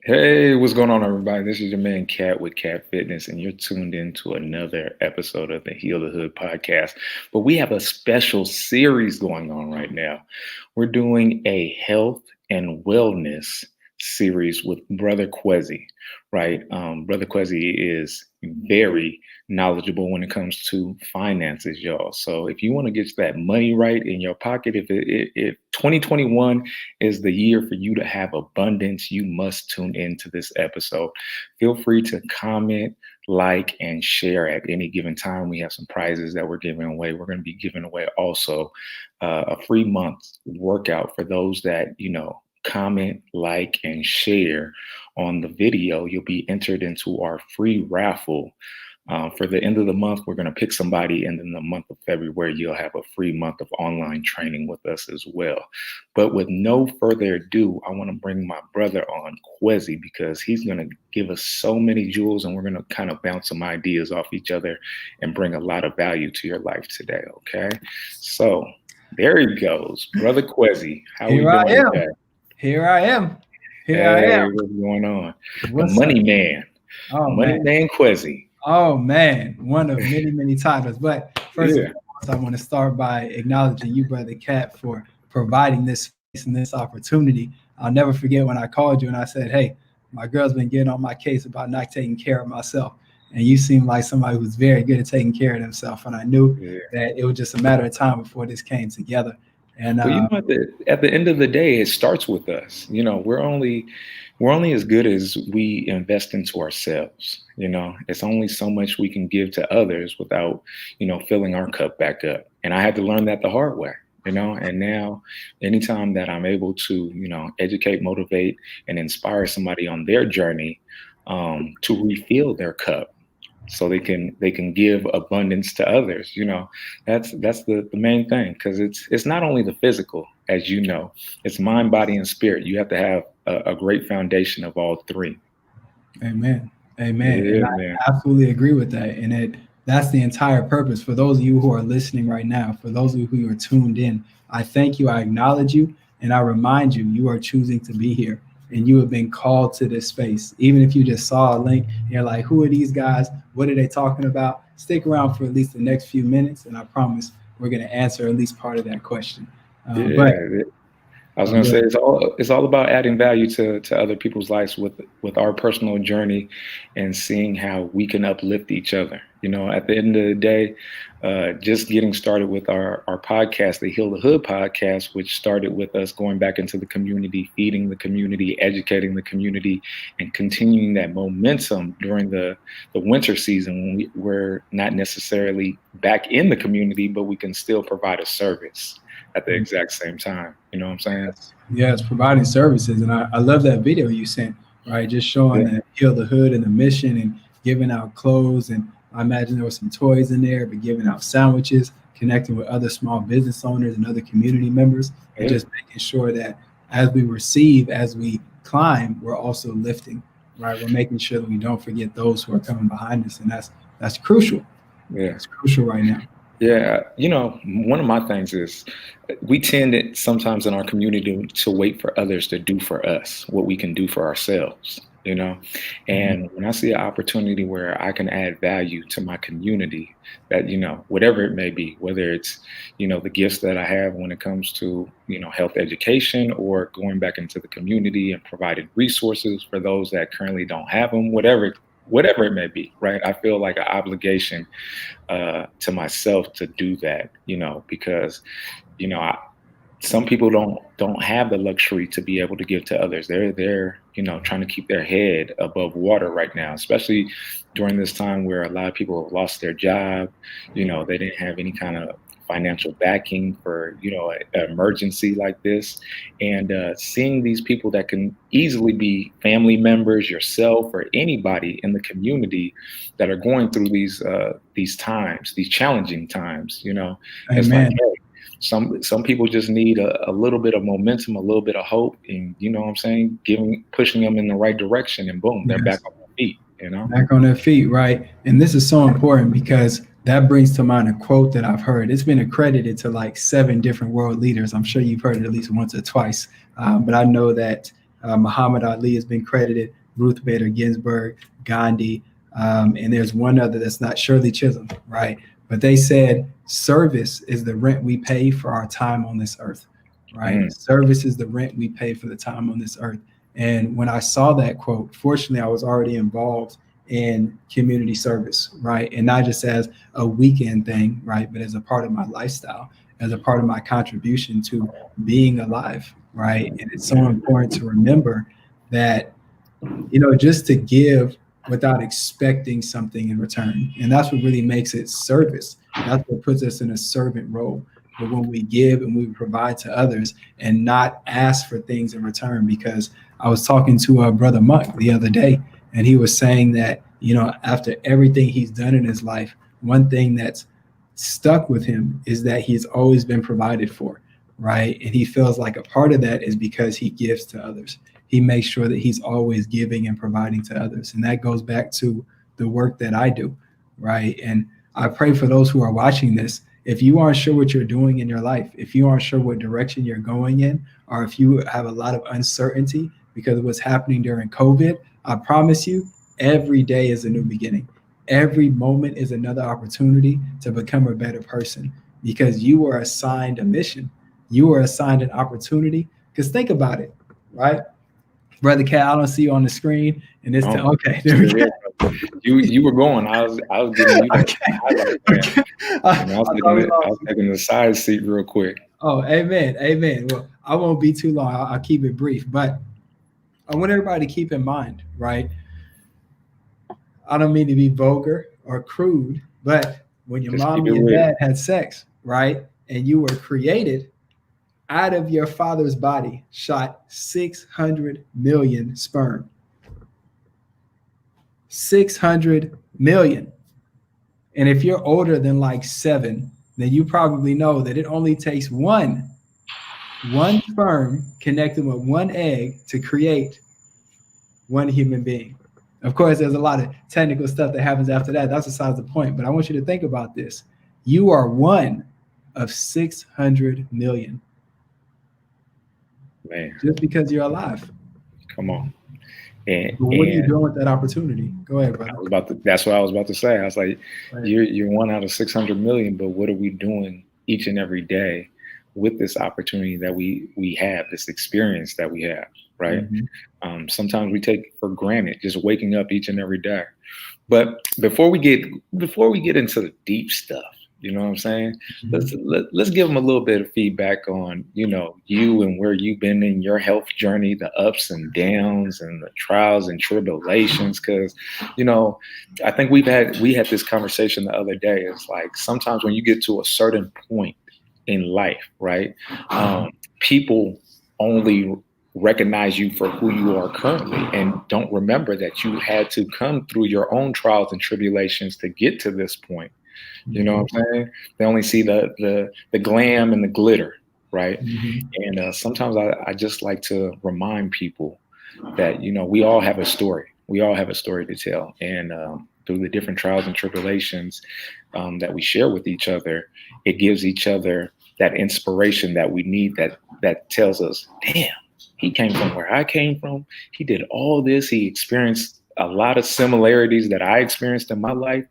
Hey, what's going on, everybody? This is your man Cat with Cat Fitness, and you're tuned in to another episode of the Heal the Hood podcast. But we have a special series going on right now. We're doing a health and wellness series with Brother Kwesi, right? Brother Kwesi is very knowledgeable when it comes to finances, y'all. So if you want to get that money right in your pocket, if 2021 is the year for you to have abundance, you must tune into this episode. Feel free to comment, like, and share at any given time. We have some prizes that we're giving away. We're going to be giving away also a free month workout for those that, comment, like, and share on the video. You'll be entered into our free raffle. For the end of the month, we're going to pick somebody, and in the month of February, you'll have a free month of online training with us as well. But with no further ado, I want to bring my brother on, Kwesi, because he's going to give us so many jewels, and we're going to kind of bounce some ideas off each other and bring a lot of value to your life today, okay? So there he goes, Brother Kwesi. How are we doing today? Here I am. Hey, what's going on? What's the Money up? Man. Oh Money Man Kwesi. Oh man, one of many, many titles. But first and foremost, I want to start by acknowledging you, Brother Cat, for providing this space and this opportunity. I'll never forget when I called you and I said, hey, my girl's been getting on my case about not taking care of myself. And you seem like somebody who's very good at taking care of themselves. And I knew that it was just a matter of time before this came together. And well, at the end of the day, it starts with us. We're only as good as we invest into ourselves. It's only so much we can give to others without, filling our cup back up. And I had to learn that the hard way. And now anytime that I'm able to, educate, motivate, and inspire somebody on their journey to refill their cup, so they can give abundance to others. That's the main thing, because it's not only the physical, as you know, it's mind, body, and spirit. You have to have a great foundation of all three. Amen. Yeah, And I absolutely agree with that. And that's the entire purpose. For those of you who are listening right now, for those of you who are tuned in, I thank you, I acknowledge you, and I remind you, you are choosing to be here. And you have been called to this space. Even if you just saw a link, you're like, who are these guys? What are they talking about? Stick around for at least the next few minutes, and I promise we're going to answer at least part of that question. I was going to say it's all about adding value to other people's lives with our personal journey and seeing how we can uplift each other. At the end of the day, just getting started with our podcast, the Heal the Hood podcast, which started with us going back into the community, feeding the community, educating the community, and continuing that momentum during the winter season when we're not necessarily back in the community, but we can still provide a service at the exact same time. You know what I'm saying? Yeah, it's providing services. And I love that video you sent, right? Just showing that Heal the Hood and the mission and giving out clothes. And I imagine there were some toys in there, but giving out sandwiches, connecting with other small business owners and other community members, and just making sure that as we receive, as we climb, we're also lifting, right? We're making sure that we don't forget those who are coming behind us. And that's crucial. Yeah. It's crucial right now. Yeah, one of my things is we tend sometimes in our community to wait for others to do for us what we can do for ourselves, and when I see an opportunity where I can add value to my community, that, whatever it may be, whether it's, the gifts that I have when it comes to, health education, or going back into the community and providing resources for those that currently don't have them, whatever it may be, right? I feel like an obligation to myself to do that, because, some people don't have the luxury to be able to give to others. They're trying to keep their head above water right now, especially during this time where a lot of people have lost their job. They didn't have any kind of financial backing for an emergency like this, and seeing these people that can easily be family members, yourself, or anybody in the community that are going through these times, these challenging times. It's like, hey, some people just need a little bit of momentum, a little bit of hope, and you know what I'm saying, pushing them in the right direction, and boom, they're back on their feet. Back on their feet, right? And this is so important because that brings to mind a quote that I've heard. It's been accredited to like 7 different world leaders. I'm sure you've heard it at least once or twice. But I know that Muhammad Ali has been credited, Ruth Bader Ginsburg, Gandhi, and there's one other that's not Shirley Chisholm, right? But they said service is the rent we pay for our time on this earth, right? Service is the rent we pay for the time on this earth. And when I saw that quote, fortunately, I was already involved in community service, right? And not just as a weekend thing, right? But as a part of my lifestyle, as a part of my contribution to being alive, right? And it's so important to remember that, just to give without expecting something in return. And that's what really makes it service. That's what puts us in a servant role. But when we give and we provide to others and not ask for things in return, because I was talking to Brother Monk the other day, and he was saying that, after everything he's done in his life, one thing that's stuck with him is that he's always been provided for, right? And he feels like a part of that is because he gives to others. He makes sure that he's always giving and providing to others. And that goes back to the work that I do, right? And I pray for those who are watching this. If you aren't sure what you're doing in your life, if you aren't sure what direction you're going in, or if you have a lot of uncertainty because of what's happening during COVID, I promise you, every day is a new beginning. Every moment is another opportunity to become a better person, because you were assigned a mission. You were assigned an opportunity. Because think about it, right? Brother Cat, I don't see you on the screen. And it's okay. There we go. You were going. I was giving you that highlight. I was taking the side seat real quick. Oh, amen. Well, I won't be too long. I'll keep it brief. But I want everybody to keep in mind, right? I don't mean to be vulgar or crude, but when your mom and your dad had sex, right, and you were created, out of your father's body shot 600 million sperm. 600 million. And if you're older than like 7, then you probably know that it only takes one sperm connected with one egg to create one human being. Of course, there's a lot of technical stuff that happens after that. That's besides the point. But I want you to think about this. You are one of 600 million. Man. Just because you're alive. Come on. And what are you doing with that opportunity? Go ahead, brother. That's what I was about to say. I was like, right. You're one out of 600 million, but what are we doing each and every day with this opportunity that we have, this experience that we have, right? Mm-hmm. Sometimes we take it for granted, just waking up each and every day. But before we get into the deep stuff, you know what I'm saying? Mm-hmm. Let's give them a little bit of feedback on, you and where you've been in your health journey, the ups and downs and the trials and tribulations. Because, I think we had this conversation the other day. It's like sometimes when you get to a certain point in life, right? People only recognize you for who you are currently and don't remember that you had to come through your own trials and tribulations to get to this point. You know what I'm saying? They only see the glam and the glitter, right? Mm-hmm. And sometimes I just like to remind people that, we all have a story. We all have a story to tell. And through the different trials and tribulations that we share with each other, it gives each other that inspiration that we need, that tells us, damn, he came from where I came from. He did all this. He experienced a lot of similarities that I experienced in my life.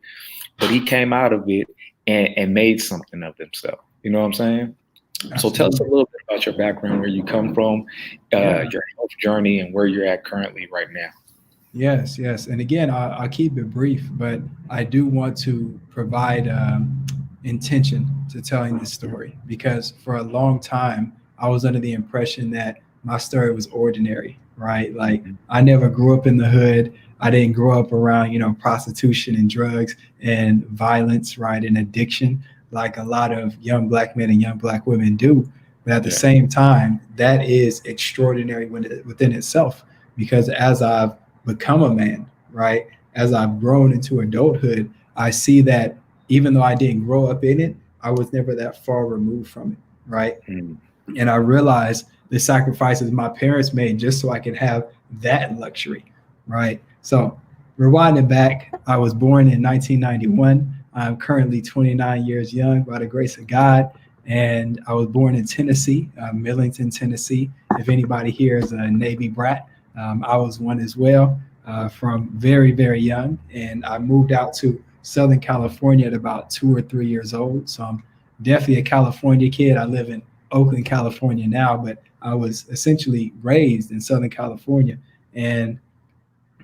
But he came out of it and made something of himself. You know what I'm saying? Absolutely. So tell us a little bit about your background, where you come from, your health journey, and where you're at currently right now. Yes. And again, I'll keep it brief, but I do want to provide intention to telling this story, because for a long time, I was under the impression that my story was ordinary, right? Like, I never grew up in the hood. I didn't grow up around, prostitution and drugs and violence, right, and addiction, like a lot of young Black men and young Black women do. But at the same time, that is extraordinary within itself, because as I've become a man, right, as I've grown into adulthood, I see that even though I didn't grow up in it, I was never that far removed from it, right? And I realized the sacrifices my parents made just so I could have that luxury, right? So rewinding back, I was born in 1991. I'm currently 29 years young by the grace of God. And I was born in Tennessee, Millington, Tennessee. If anybody here is a Navy brat, I was one as well, from very, very young. And I moved out to Southern California at about 2 or 3 years old. So I'm definitely a California kid. I live in Oakland, California now, but I was essentially raised in Southern California. And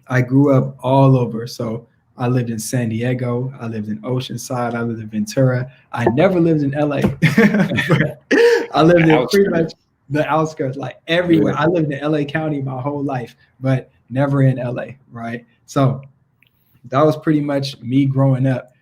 I grew up all over. So I lived in San Diego. I lived in Oceanside. I lived in Ventura. I never lived in LA. But I lived in pretty much the outskirts, like everywhere. I lived in LA County my whole life, but never in LA, right? So that was pretty much me growing up.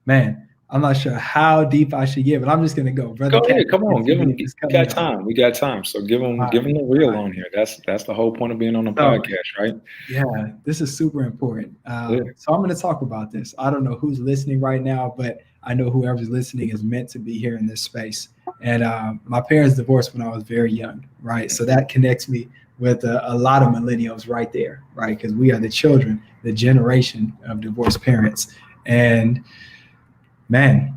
Man, I'm not sure how deep I should give it. I'm just gonna go, brother. Go ahead, come on, give them. We got On. time. We got time. So give them the real on here. That's the whole point of being on the podcast, right? Yeah, this is super important. So I'm going to talk about this. I don't know who's listening right now, but I know whoever's listening is meant to be here in this space. And my parents divorced when I was very young, right? So that connects me with a lot of millennials right there, right? Because we are the children, the generation of divorced parents. And man,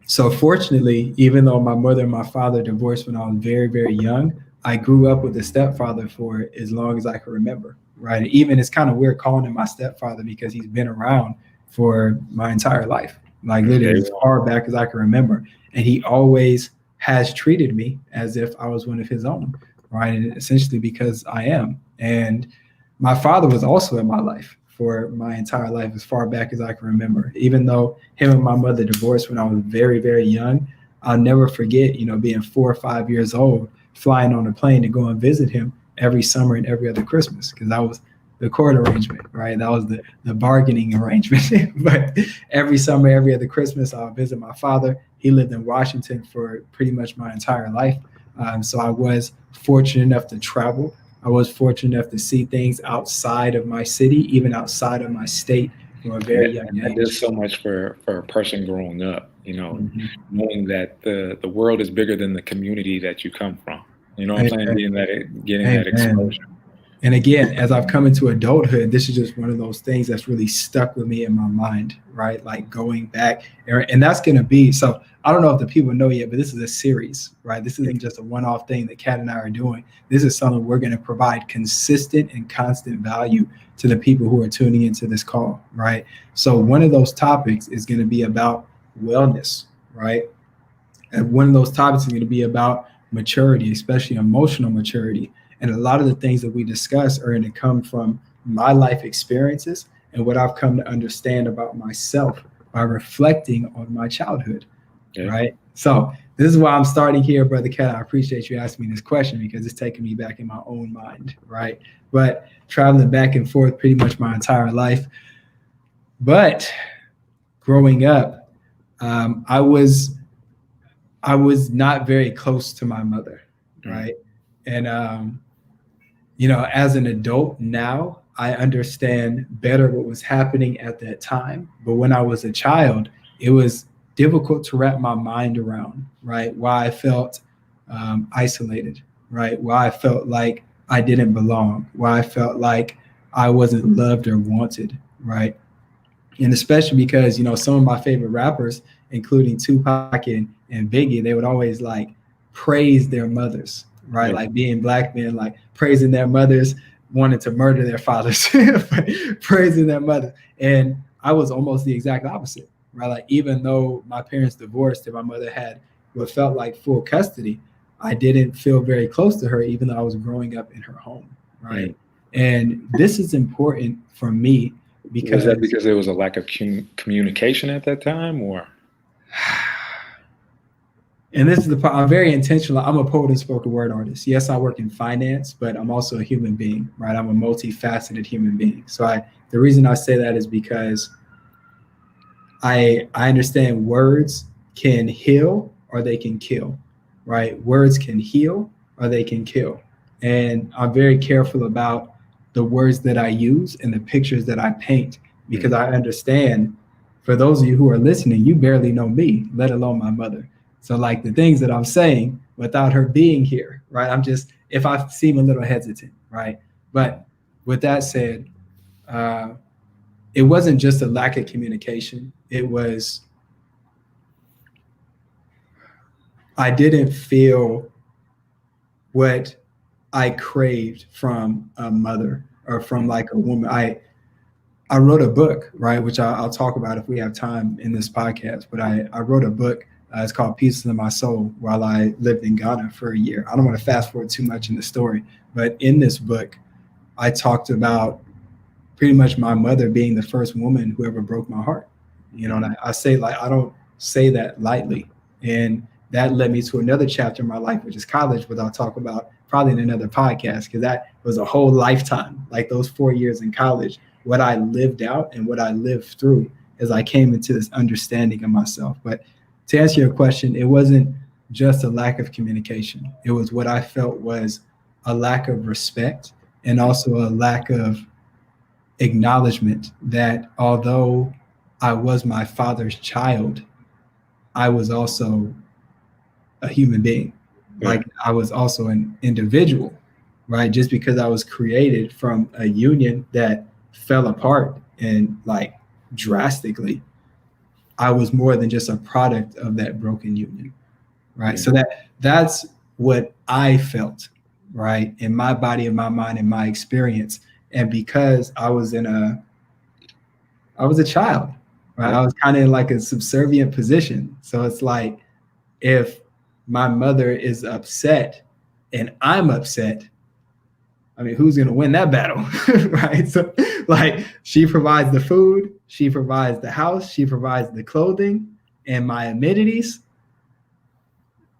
so fortunately, even though my mother and my father divorced when I was very, very young, I grew up with a stepfather for as long as I can remember, right? And even it's kind of weird calling him my stepfather because he's been around for my entire life, like literally as far back as I can remember. And he always has treated me as if I was one of his own, right? And essentially because I am. And my father was also in my life for my entire life, as far back as I can remember. Even though him and my mother divorced when I was very, very young, I'll never forget, being 4 or 5 years old, flying on a plane to go and visit him every summer and every other Christmas, because that was the court arrangement, right? That was the bargaining arrangement. But every summer, every other Christmas, I'll visit my father. He lived in Washington for pretty much my entire life. So I was fortunate enough to travel. I was fortunate enough to see things outside of my city, even outside of my state, from a very young age. That does so much for a person growing up, knowing that the world is bigger than the community that you come from. You know what I'm saying? Getting that exposure. And again, as I've come into adulthood, this is just one of those things that's really stuck with me in my mind, right? Like going back, and that's going to be, so I don't know if the people know yet, but this is a series, right? This isn't just a one-off thing that Kat and I are doing. This is something we're going to provide consistent and constant value to the people who are tuning into this call, right? So one of those topics is going to be about wellness, right? And one of those topics is going to be about maturity, especially emotional maturity. And a lot of the things that we discuss are going to come from my life experiences and what I've come to understand about myself by reflecting on my childhood, right? So this is why I'm starting here, Brother Kat. I appreciate you asking me this question because it's taking me back in my own mind, right? But traveling back and forth pretty much my entire life. But growing up, I was not very close to my mother, right? And as an adult now, I understand better what was happening at that time. But when I was a child, it was difficult to wrap my mind around, right? Why I felt isolated, right? Why I felt like I didn't belong, why I felt like I wasn't loved or wanted, right? And especially because, some of my favorite rappers, including Tupac and Biggie, they would always like praise their mothers, right? Like being black men, like praising their mothers, wanting to murder their fathers, praising their mother. And I was almost the exact opposite, right? Like even though my parents divorced and my mother had what felt like full custody, I didn't feel very close to her, even though I was growing up in her home, right? And this is important for me because— Was that because there was a lack of communication at that time, or? And this is the part, I'm very intentional. I'm a poet and spoken word artist. Yes, I work in finance, but I'm also a human being, right? I'm a multifaceted human being. So the reason I say that is because I understand words can heal or they can kill, right? Words can heal or they can kill. And I'm very careful about the words that I use and the pictures that I paint, because I understand, for those of you who are listening, you barely know me, let alone my mother. So like the things that I'm saying without her being here, right? If I seem a little hesitant, right? But with that said, it wasn't just a lack of communication. It was I didn't feel what I craved from a mother or from like a woman. I wrote a book, right, which I'll talk about if we have time in this podcast. But I wrote a book. It's called Pieces of My Soul while I lived in Ghana for a year. I don't want to fast forward too much in the story, but in this book, I talked about pretty much my mother being the first woman who ever broke my heart. You know, and I say like I don't say that lightly. And that led me to another chapter in my life, which is college, which I'll talk about probably in another podcast, because that was a whole lifetime, like those 4 years in college, what I lived out and what I lived through as I came into this understanding of myself. But to answer your question, it wasn't just a lack of communication. It was what I felt was a lack of respect and also a lack of acknowledgement that although I was my father's child, I was also a human being. Like I was also an individual, right? Just because I was created from a union that fell apart and like drastically, I was more than just a product of that broken union, right? Yeah. So that's what I felt, right, in my body, in my mind, in my experience. And because I was a child, right? I was kind of in like a subservient position. So it's like if my mother is upset and I'm upset, I mean, who's going to win that battle? Right. So, like, she provides the food, she provides the house, she provides the clothing and my amenities,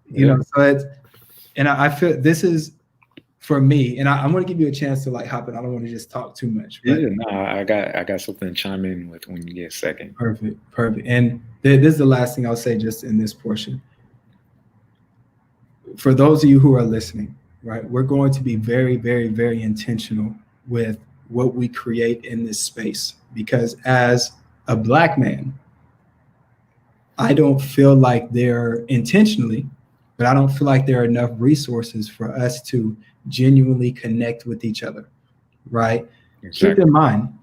you know. So it's, and I feel this is for me, and I'm going to give you a chance to like hop in. I don't want to just talk too much. But Yeah, no, I got something to chime in with when you get a second. Perfect. And this is the last thing I'll say just in this portion. For those of you who are listening, right, we're going to be very, very, very intentional with what we create in this space, because as a Black man, I don't feel like there intentionally, but I don't feel like there are enough resources for us to genuinely connect with each other, right? Exactly. Keep in mind,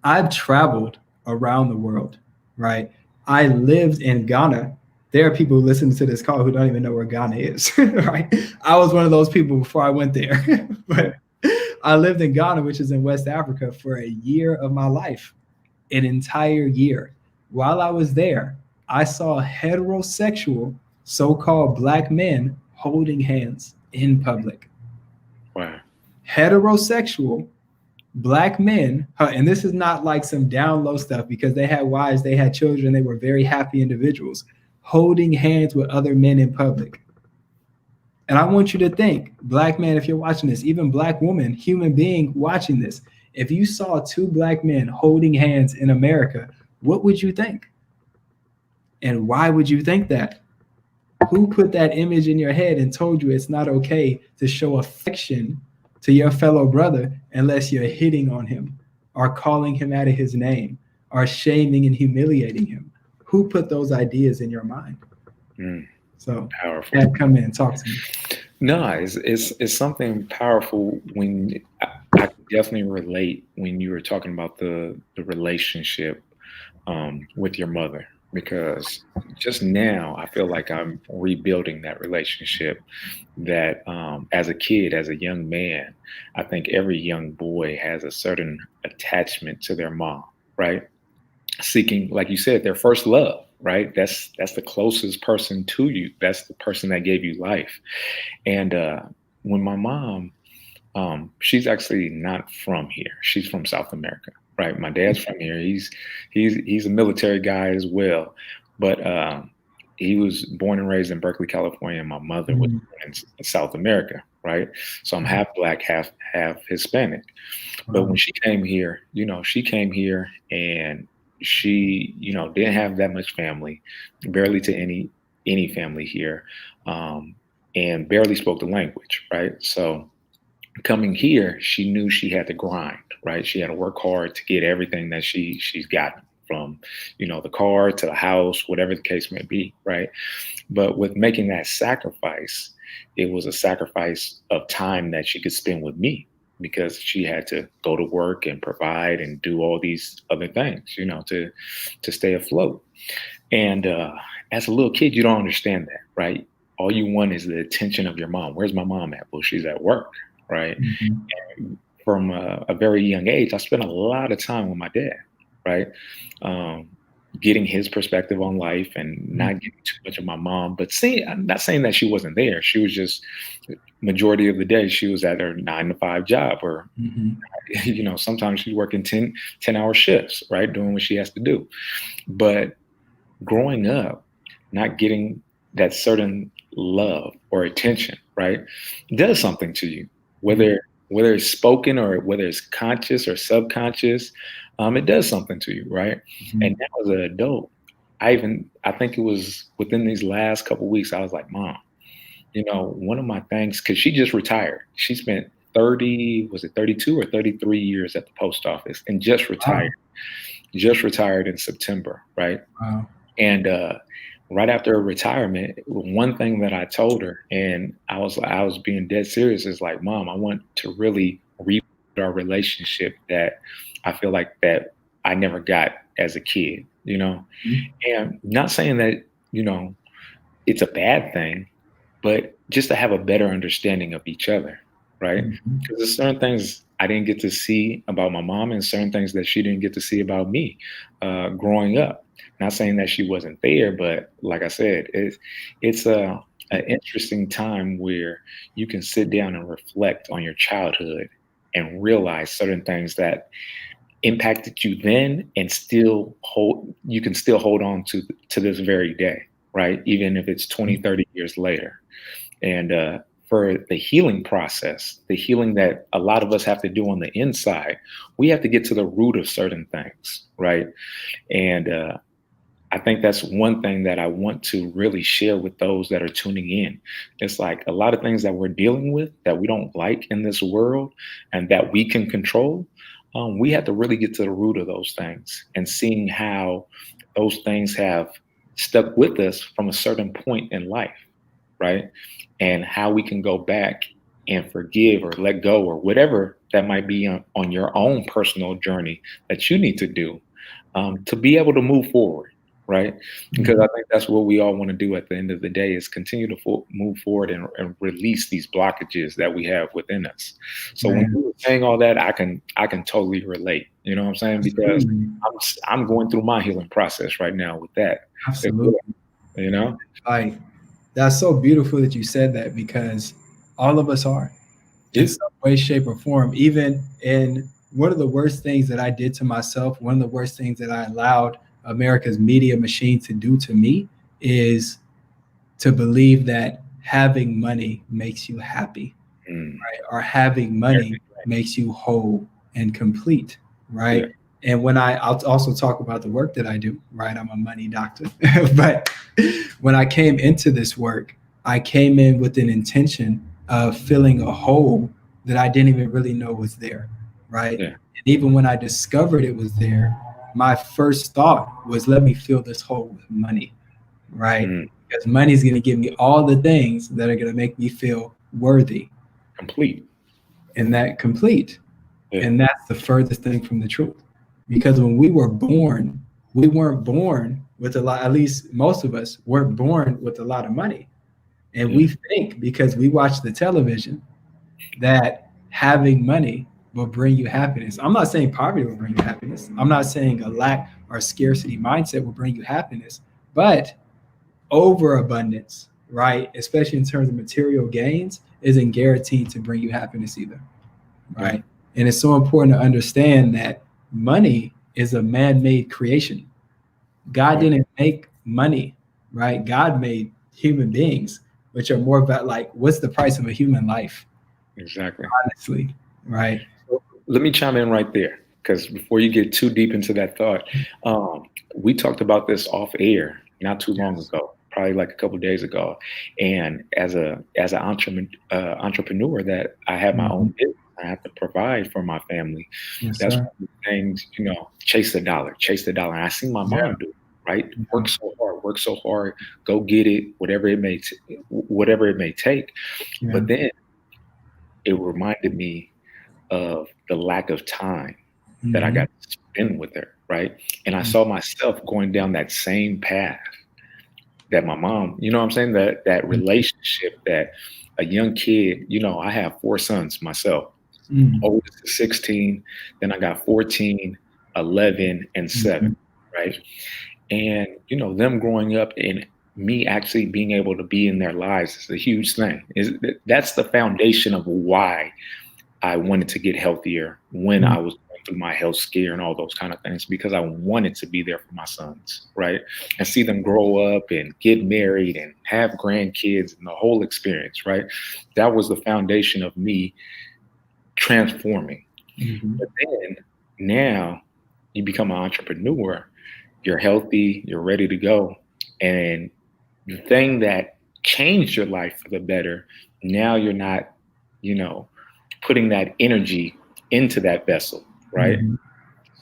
I've traveled around the world, right? I lived in Ghana. There are people who listen to this call who don't even know where Ghana is, right? I was one of those people before I went there. But I lived in Ghana, which is in West Africa, for a year of my life, an entire year. While I was there, I saw heterosexual, so-called Black men holding hands in public. Wow. Heterosexual Black men, and this is not like some down low stuff, because they had wives, they had children, they were very happy individuals, holding hands with other men in public. And I want you to think, Black man, if you're watching this, even Black woman, human being watching this, if you saw two Black men holding hands in America, what would you think? And why would you think that? Who put that image in your head and told you it's not okay to show affection to your fellow brother unless you're hitting on him or calling him out of his name or shaming and humiliating him? Who put those ideas in your mind? So powerful. Dad, come in, talk to me. No, it's something powerful. When I can definitely relate when you were talking about the relationship with your mother, because just now I feel like I'm rebuilding that relationship that as a kid, as a young man, I think every young boy has a certain attachment to their mom, right? Seeking, like you said, their first love, right? That's the closest person to you. That's the person that gave you life. And when my mom, she's actually not from here. She's from South America, right? My dad's from here. He's a military guy as well, but he was born and raised in Berkeley, California. And my mother was born in South America, right? So I'm half Black, half Hispanic. But when she came here, she came here and she, didn't have that much family, barely to any family here, and barely spoke the language, right? So coming here, she knew she had to grind, right? She had to work hard to get everything that she's gotten, from, the car to the house, whatever the case may be, right? But with making that sacrifice, it was a sacrifice of time that she could spend with me, because she had to go to work and provide and do all these other things, to stay afloat. And as a little kid, you don't understand that, right? all you want is the attention of your mom. Where's my mom at? Well, she's at work, right? Mhm. From a very young age, I spent a lot of time with my dad, right? Um, Getting his perspective on life and Mhm. not getting too much of my mom. But see, I'm not saying that she wasn't there. She was just majority of the day she was at her 9 to 5 job, or Mhm. sometimes she's working 10 hour shifts, right, doing what she has to do. But growing up, not getting that certain love or attention, right, does something to you, Mhm. whether it's spoken or whether it's conscious or subconscious. It does something to you, right? And Mhm. now as an adult, I think it was within these last couple weeks, I was like, Mom, one of my things, because she just retired. She spent 30, was it 32 or 33 years at the post office, and Wow. just retired in September, right? Wow. And right after her retirement, one thing that I told her, and I was being dead serious, is like, Mom, I want to really rebuild our relationship that I feel like that I never got as a kid. Mhm. And not saying that, you know, it's a bad thing, but just to have a better understanding of each other, right? Mhm. Because there's certain things I didn't get to see about my mom, and certain things that she didn't get to see about me growing up. Not saying that she wasn't there, but like I said, it's an interesting time where you can sit down and reflect on your childhood and realize certain things that impacted you then, and you can still hold on to this very day, right? Even if it's 20, 30 years later. And for the healing process, the healing that a lot of us have to do on the inside, we have to get to the root of certain things, right? And I think that's one thing that I want to really share with those that are tuning in. It's like a lot of things that we're dealing with that we don't like in this world and that we can control. We have to really get to the root of those things and seeing how those things have stuck with us from a certain point in life, right? And how we can go back and forgive or let go or whatever that might be on your own personal journey that you need to do to be able to move forward, right? Because Mhm. I think that's what we all want to do at the end of the day is continue to move forward and release these blockages that we have within us. So when Man, you were saying all that, I can totally relate. You know what I'm saying? Because absolutely. I'm going through my healing process right now with that as well. Absolutely. You know? Like, that's so beautiful that you said that because all of us are in Yeah. some way, shape, or form. Even in one of the worst things that I did to myself, one of the worst things that I allowed America's media machine to do to me is to believe that having money makes you happy, Mm. right? Or having money makes you whole and complete, Yeah. right? And I'll also talk about the work that I do, right? I'm a money doctor. But when I came into this work, I came in with an intention of filling a hole that I didn't even really know was there, right? Yeah. And even when I discovered it was there, my first thought was, let me fill this hole with money, right? Mm. Because money is going to give me all the things that are going to make me feel worthy Complete. and that complete. Yeah. And that's the furthest thing from the truth. Because when we were born, we weren't born with a lot, at least most of us weren't born with a lot of money. And Yeah. we think because we watch the television that having money will bring you happiness. I'm not saying poverty will bring you happiness. I'm not saying a lack or scarcity mindset will bring you happiness, but overabundance, right? Especially in terms of material gains, isn't guaranteed to bring you happiness either, Yeah. right? And it's so important to understand that money is a man-made creation. God Yeah. didn't make money, right? God made human beings, which are more about like, what's the price of a human life, Exactly. honestly, right? So let me chime in right there because before you get too deep into that thought, um, we talked about this off air not too long Yes. ago, probably like a couple of days ago. And as an entrepreneur, that I have my Mhm. own business, I have to provide for my family. Yes, That's sir. one of the things, chase the dollar, chase the dollar. And I see my Yeah. mom do it, right? Mhm. Work so hard, go get it, whatever it may take. Yeah. But then it reminded me of the lack of time that I Mhm. got to spend with her, right? And I Mhm. saw myself going down that same path that my mom, you know what I'm saying? That relationship that a young kid, I have 4 sons myself. Mm. Oldest is 16, then I got 14, 11, and 7, Mhm. right? And, them growing up and me actually being able to be in their lives is a huge thing. That's the foundation of why I wanted to get healthier when Mm. I was going through my health scare and all those kind of things, because I wanted to be there for my sons, right? And see them grow up and get married and have grandkids and the whole experience, right? That was the foundation of me transforming. Mhm. But then now you become an entrepreneur, you're healthy, you're ready to go. And the thing that changed your life for the better, now you're not, you know, putting that energy into that vessel, right? Mhm.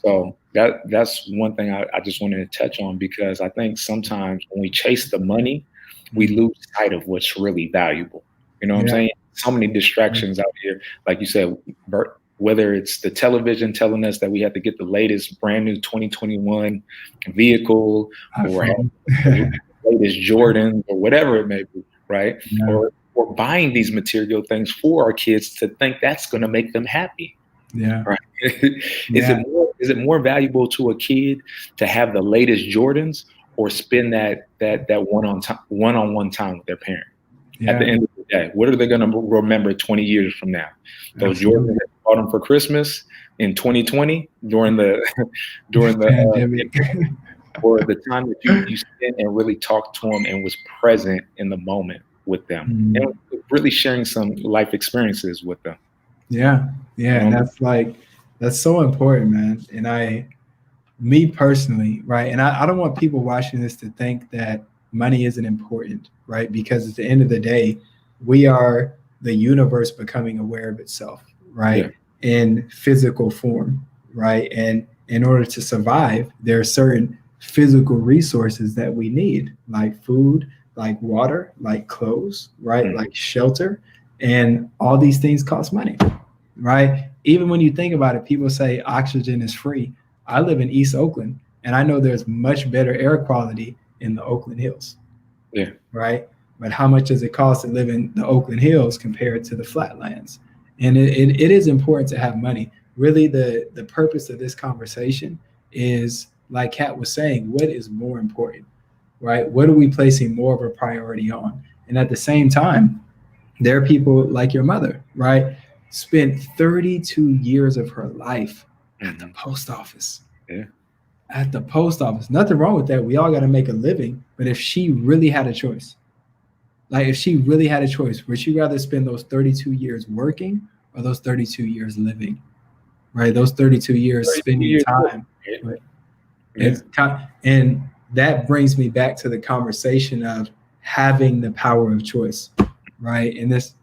So that's one thing I just wanted to touch on, because I think sometimes when we chase the money, we Mhm. lose sight of what's really valuable. You know what I'm Yeah. saying? So many Yeah. distractions out here, like you said, whether it's the television telling us that we have to get the latest brand new 2021 vehicle, or have iPhone. the latest Jordan, or whatever it may be, right? Yeah. Or buying these material things for our kids to think that's going to make them happy. Yeah. Right. Yeah. Is it more valuable to a kid to have the latest Jordans, or spend that one-on-one time with their parent? At the Yeah. end of the day, what are they going to remember 20 years from now? Those Jordans Absolutely. that you bought them for Christmas in 2020 during the during the Pandemic. or the time that you spent and really talked to them and was present in the moment with them, and Mhm. really sharing some life experiences with them. Yeah. Yeah. You And know? that's so important, man. And me personally, right? And I don't want people watching this to think that money isn't important, right? Because at the end of the day, we are the universe becoming aware of itself, Yeah. right? In physical form, right? And in order to survive, there are certain physical resources that we need, like food, like water, like clothes, right? Mhm. Like shelter. And all these things cost money, right? Even when you think about it, people say oxygen is free. I live in East Oakland, and I know there's much better air quality in the Oakland Hills, Yeah. right? But how much does it cost to live in the Oakland Hills compared to the flatlands? And it is important to have money. Really, the purpose of this conversation is, like Kat was saying, what is more important, right? What are we placing more of a priority on? And at the same time, there are people like your mother, right? Spent 32 years of her life at the Mhm. post office. Yeah. At the post office. Nothing wrong with that. We all got to make a living. But if she really had a choice, like if she really had a choice, would she rather spend those 32 years working or those 32 years living? Right? Those 32 years 32 spending years old, time. right? But Yeah. and that brings me back to the conversation of having the power of choice, right? And this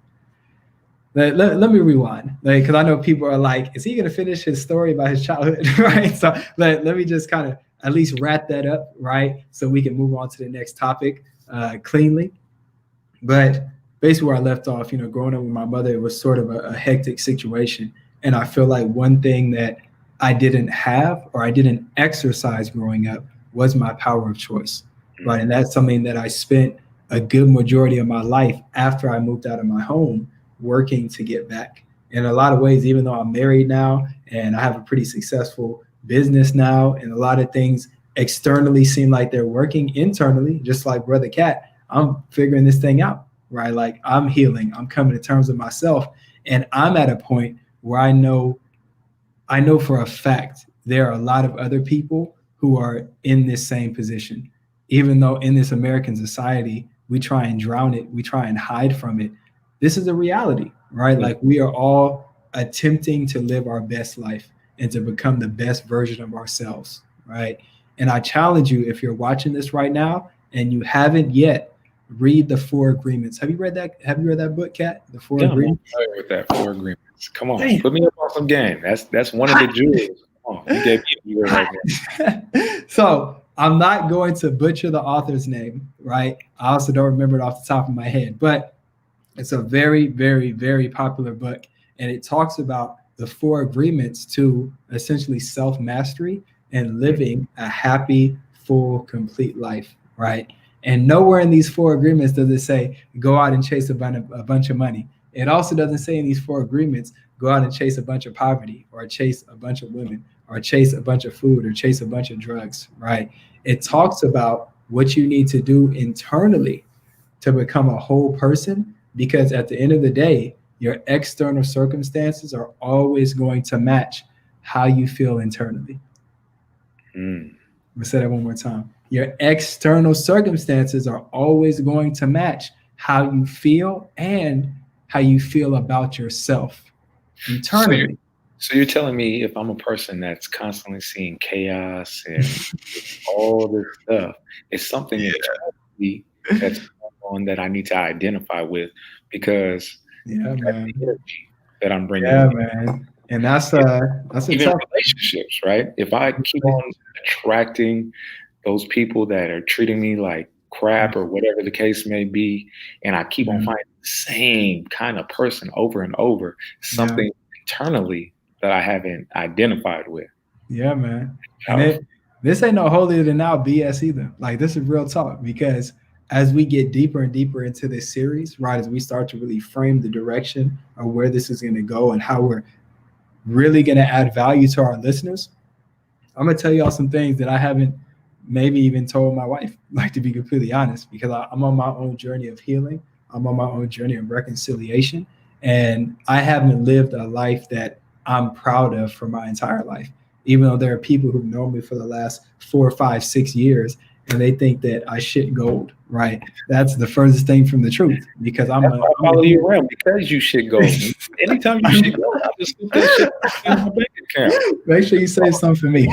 let me rewind, like, because I know people are like, is he going to finish his story about his childhood? Right. So let me just kind of at least wrap that up, right? So we can move on to the next topic cleanly. But basically, where I left off, growing up with my mother, it was sort of a hectic situation. And I feel like one thing that I didn't have or I didn't exercise growing up was my power of choice, right? Mhm. And that's something that I spent a good majority of my life after I moved out of my home working to get back. In a lot of ways, even though I'm married now and I have a pretty successful business now, and a lot of things externally seem like they're working, internally, just like Brother Cat, I'm figuring this thing out, right? Like I'm healing, I'm coming to terms with myself, and I'm at a point where I know for a fact there are a lot of other people who are in this same position. Even though in this American society, we try and drown it, we try and hide from it. This is a reality, right? Yeah. Like we are all attempting to live our best life and to become the best version of ourselves, right? And I challenge you, if you're watching this right now and you haven't yet, read the Four Agreements. Have you read that? Have you read that book, Kat? The Four Yeah, I'm Agreements? familiar with that 4 agreements. Come on, Damn. put me up on some game. That's one of the jewels. Come on, you gave me a jewel right now. So I'm not going to butcher the author's name, right? I also don't remember it off the top of my head, but it's a very, very, very popular book. And it talks about the four agreements to essentially self mastery and Mhm. living a happy, full, complete life, right? And nowhere in these 4 agreements does it say go out and chase a bunch of money. It also doesn't say in these 4 agreements go out and chase a bunch of poverty or chase a bunch of women or chase a bunch of food or chase a bunch of drugs, right? It talks about what you need to do internally to become a whole person, because at the end of the day, your external circumstances are always going to match how you feel internally. Mm. I'm gonna say that one more time. Your external circumstances are always going to match how you feel and how you feel about yourself internally. So you're telling me if I'm a person that's constantly seeing chaos and all this stuff, it's something internally that's going on that I need to identify with, because Yeah, that's man. the energy that I'm bringing Yeah, in. man. And that's a Even tough. relationships, right? If I keep on attracting those people that are treating me like crap or whatever the case may be, and I keep on Yeah, finding the same kind of person over and over, yeah, something internally that I haven't identified with. yeah, man. And Powerful. this ain't no holier than thou BS either. Like, this is real talk, because as we get deeper and deeper into this series, right, as we start to really frame the direction of where this is going to go and how we're really going to add value to our listeners, I'm gonna tell y'all some things that I haven't maybe even told my wife, like, to be completely honest, because I'm on my own journey of healing. I'm on my own journey of reconciliation, and I haven't lived a life that I'm proud of for my entire life. Even though there are people who've known me for the last 4, 5, 6 years, and they think that I shit gold, right? That's the furthest thing from the truth, because That's why I I'm a follow you around, because you should go. Anytime you should go, I just put that shit in my bank account. Make sure you save some for me.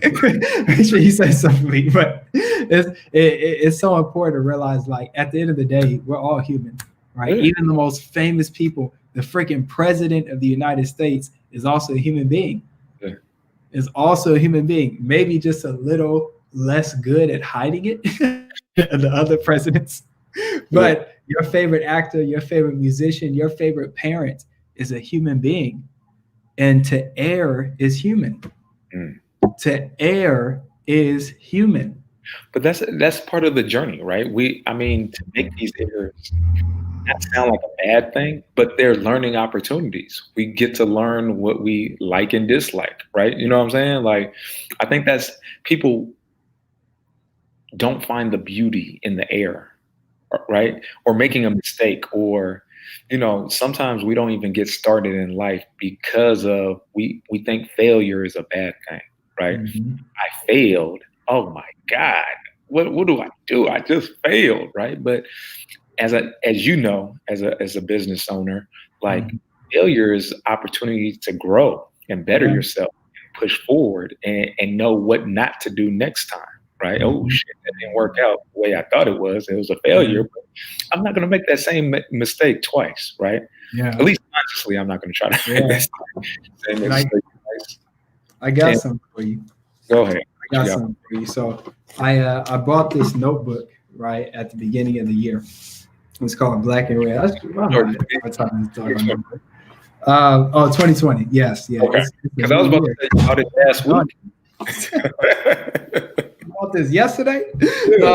Make sure you save some for me. But it's so important to realize, like, at the end of the day, we're all human, right? Yeah. Even the most famous people, the freaking president of the United States is also a human being. Yeah. Is also a human being, maybe just a little less good at hiding it than the other presidents. But your favorite actor, your favorite musician, your favorite parent is a human being. And to err is human. Mm. To err is human. But that's part of the journey, right? To make these errors not sound like a bad thing, but they're learning opportunities. We get to learn what we like and dislike, right? You know what I'm saying? Like, I think that's people don't find the beauty in the error, right? Or making a mistake, or sometimes we don't even get started in life because of we think failure is a bad thing, right? Mm-hmm. I failed. Oh my God. What do I do? I just failed, right? But as a business owner, like, Mm-hmm. failure is opportunity to grow and better Yeah. yourself, push forward, and know what not to do next time, right? Oh Mm-hmm. shit, that didn't work out the way I thought it was. It was a Yeah. failure, but I'm not going to make that same mistake twice, right? Yeah. At least consciously, I'm not going to try to make Yeah. that same And mistake twice. I got And something for you. go ahead. I got something for you. So I bought this notebook right at the beginning of the year. It's called Black and Red. Oh, 2020. Yes, yeah. Okay. Because I was about to say you bought it last week. I bought this yesterday. No.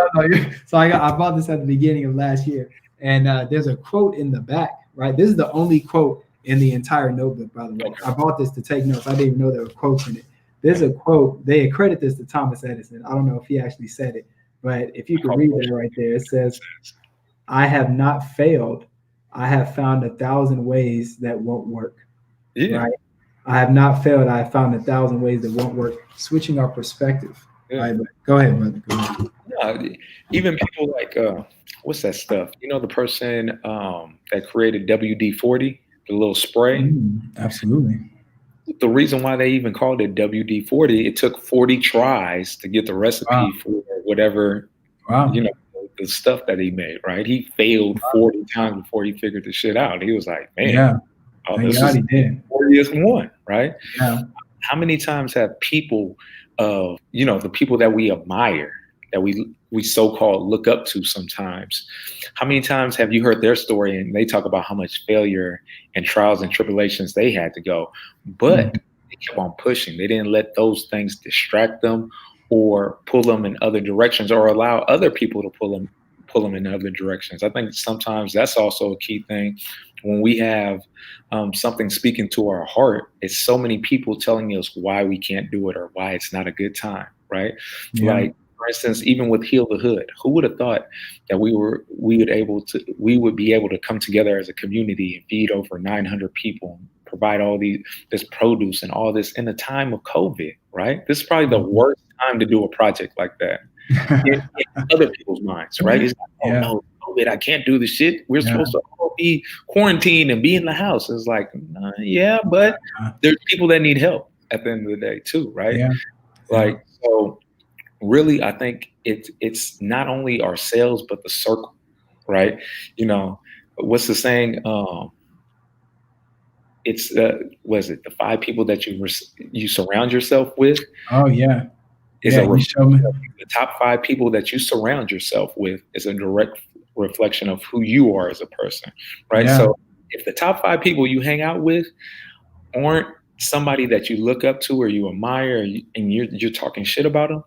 So I bought this at the beginning of last year, and there's a quote in the back. Right, this is the only quote in the entire notebook. By the way, Okay. I bought this to take notes. I didn't even know there were quotes in it. There's a quote. They accredit this to Thomas Edison. I don't know if he actually said it, but if you could read that right there, it says, "I have not failed. I have found 1,000 ways that won't work." Yeah. Right. I have not failed. I have found 1,000 ways that won't work. Switching our perspective. Yeah. Right, but go ahead, brother. Go ahead. Yeah, even people like what's that stuff? The person that created WD-40, the little spray. Absolutely. The reason why they even called it WD-40, it took 40 tries to get the recipe for whatever Wow. the stuff that he made. Right? He failed 40 times before he figured the shit out. He was like, man, Yeah. this God is he did. the 40th one. Right? Yeah. How many times have people the people that we admire, that we so-called look up to sometimes, how many times have you heard their story and they talk about how much failure and trials and tribulations they had to go, but they kept on pushing. They didn't let those things distract them or pull them in other directions, or allow other people to pull them in other directions. I think sometimes that's also a key thing when we have something speaking to our heart. It's so many people telling us why we can't do it or why it's not a good time, right? Yeah. Like, for instance, even with Heal the Hood, who would have thought that we would be able to come together as a community and feed over 900 people, provide this produce and all this in the time of COVID, right? This is probably the Mhm. worst time to do a project like that in other people's minds, right? It's like, oh Yeah. no, COVID, I can't do the shit. We're Yeah. supposed to all be quarantined and be in the house. It's like, yeah, but there's people that need help at the end of the day too, right? Yeah. Yeah. Like, so really, I think it's not only ourselves but the circle, right? You know, what's the saying? It's was it the five people that you surround yourself with Oh yeah. is Yeah. a You show me. the top five people that you surround yourself with is a direct reflection of who you are as a person, right? Yeah. So if the top five people you hang out with aren't somebody that you look up to or you admire, and you're talking shit about them,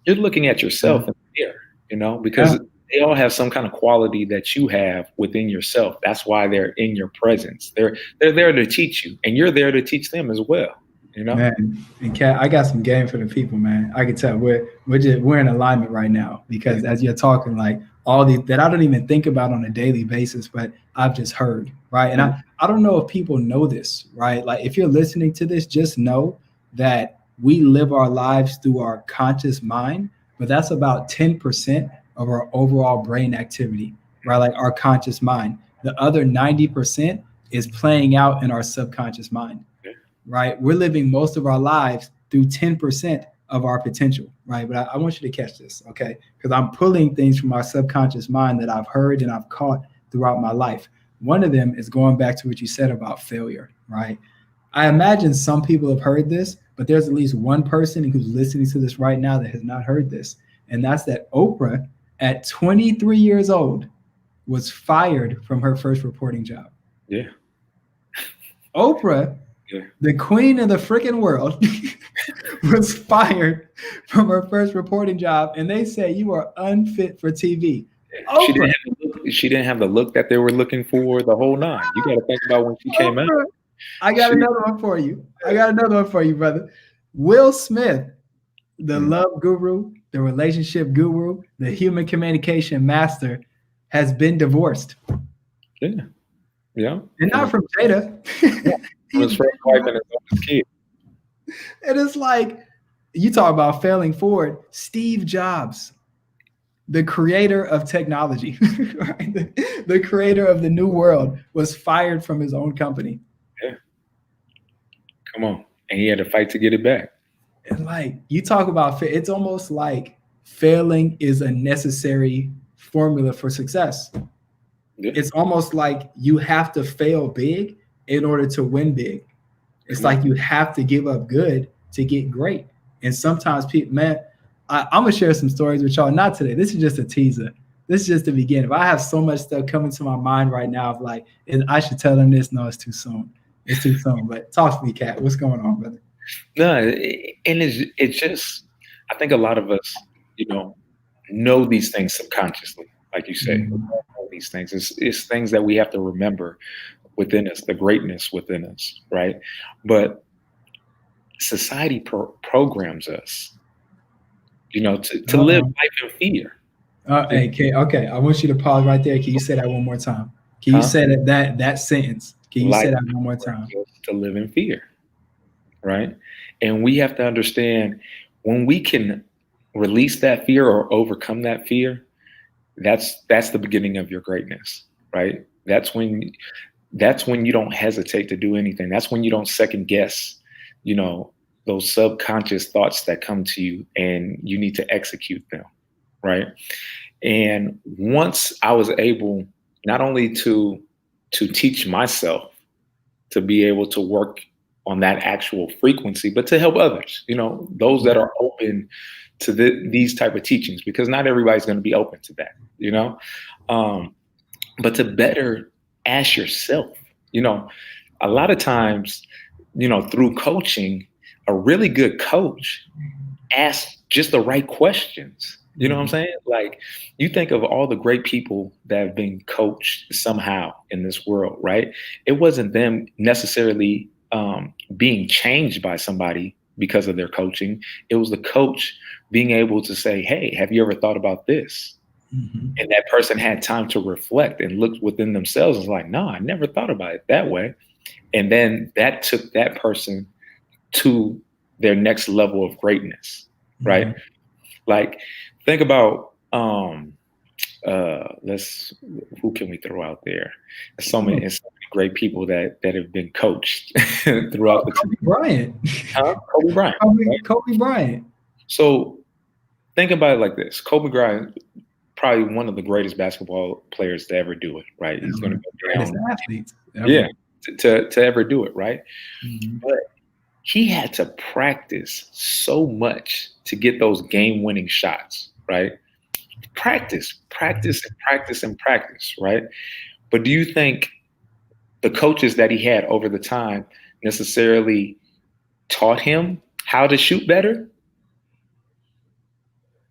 you're looking at Yeah. yourself in the mirror, Yeah. because they all have some kind of quality that you have within yourself. That's why they're in your presence. They're there to teach you, and you're there to teach them as well. You know? Man, and Kat, I got some game for the people, man. I can tell we're in alignment right now because as you're talking, like all these that I don't even think about on a daily basis, but I've just heard, right? And I don't know if people know this, right? Like if you're listening to this, just know that we live our lives through our conscious mind, but that's about 10% of our overall brain activity, right? Like our conscious mind. The other 90% is playing out in our subconscious mind, right? We're living most of our lives through 10% of our potential, right? But I want you to catch this, okay? Because I'm pulling things from our subconscious mind that I've heard and I've caught throughout my life. One of them is going back to what you said about failure, right? I imagine some people have heard this, but there's at least one person who's listening to this right now that has not heard this. And that's that Oprah, at 23 years old, was fired from her first reporting job. Yeah. Oprah, Yeah. the queen of the freaking world, was fired from her first reporting job, and they say you are unfit for TV. Oprah, She didn't have the look that they were looking for the whole nine. You got to think about when she came out. Oprah. I got another one for you. Brother. Will Smith, the love guru, the relationship guru, the human communication master, has been divorced. Yeah. Yeah. And not from Jada. His first wife and his oldest kid. And it's like, you talk about failing forward. Steve Jobs, the creator of technology, right? the creator of the new world, was fired from his own company. Yeah. Come on. And he had to fight to get it back. And like, you talk about, it's almost like failing is a necessary formula for success. Yeah. It's almost like you have to fail big in order to win big. It's like you have to give up good to get great. And sometimes people, man, I'm gonna share some stories with y'all. Not today. This is just a teaser. This is just the beginning. But I have so much stuff coming to my mind right now of like, I should tell them this. No, it's too soon. It's too soon. But talk to me, Kat. What's going on, brother? No, and it's just, I think a lot of us, know these things subconsciously, like you say. Mm-hmm. Know these things. It's things that we have to remember within us, the greatness within us, right? But society programs us, to live life in fear. Hey, okay. I want you to pause right there. Can you say that one more time? Can you say that sentence? Can you say that one more time? To live in fear, right? And we have to understand when we can release that fear or overcome that fear, that's the beginning of your greatness, right? That's when you don't hesitate to do anything. That's when you don't second guess, those subconscious thoughts that come to you, and you need to execute them, right? And once I was able not only to teach myself to be able to work on that actual frequency, but to help others, those that are open to these type of teachings, because not everybody's going to be open to that, but to better ask yourself, a lot of times, through coaching, a really good coach ask just the right questions. You know what I'm Mhm. saying? Like, you think of all the great people that have been coached somehow in this world, right? It wasn't them necessarily being changed by somebody because of their coaching. It was the coach being able to say, "Hey, have you ever thought about this?" Mhm. And that person had time to reflect and look within themselves and was like, "No, I never thought about it that way." And then that took that person to their next level of greatness, right? Mhm. Like, think about let's who can we throw out there? There's so many great people that have been coached throughout the Kobe Bryant. Kobe Bryant, right? Kobe Bryant. So think about it like this: Kobe Bryant, probably one of the greatest basketball players to ever do it, right? He's going to go Greatest down, athletes yeah, ever. to ever do it, right? Mhm. But he had to practice so much to get those game-winning shots, right? Practice, practice, and practice and practice, right? But do you think the coaches that he had over the time necessarily taught him how to shoot better?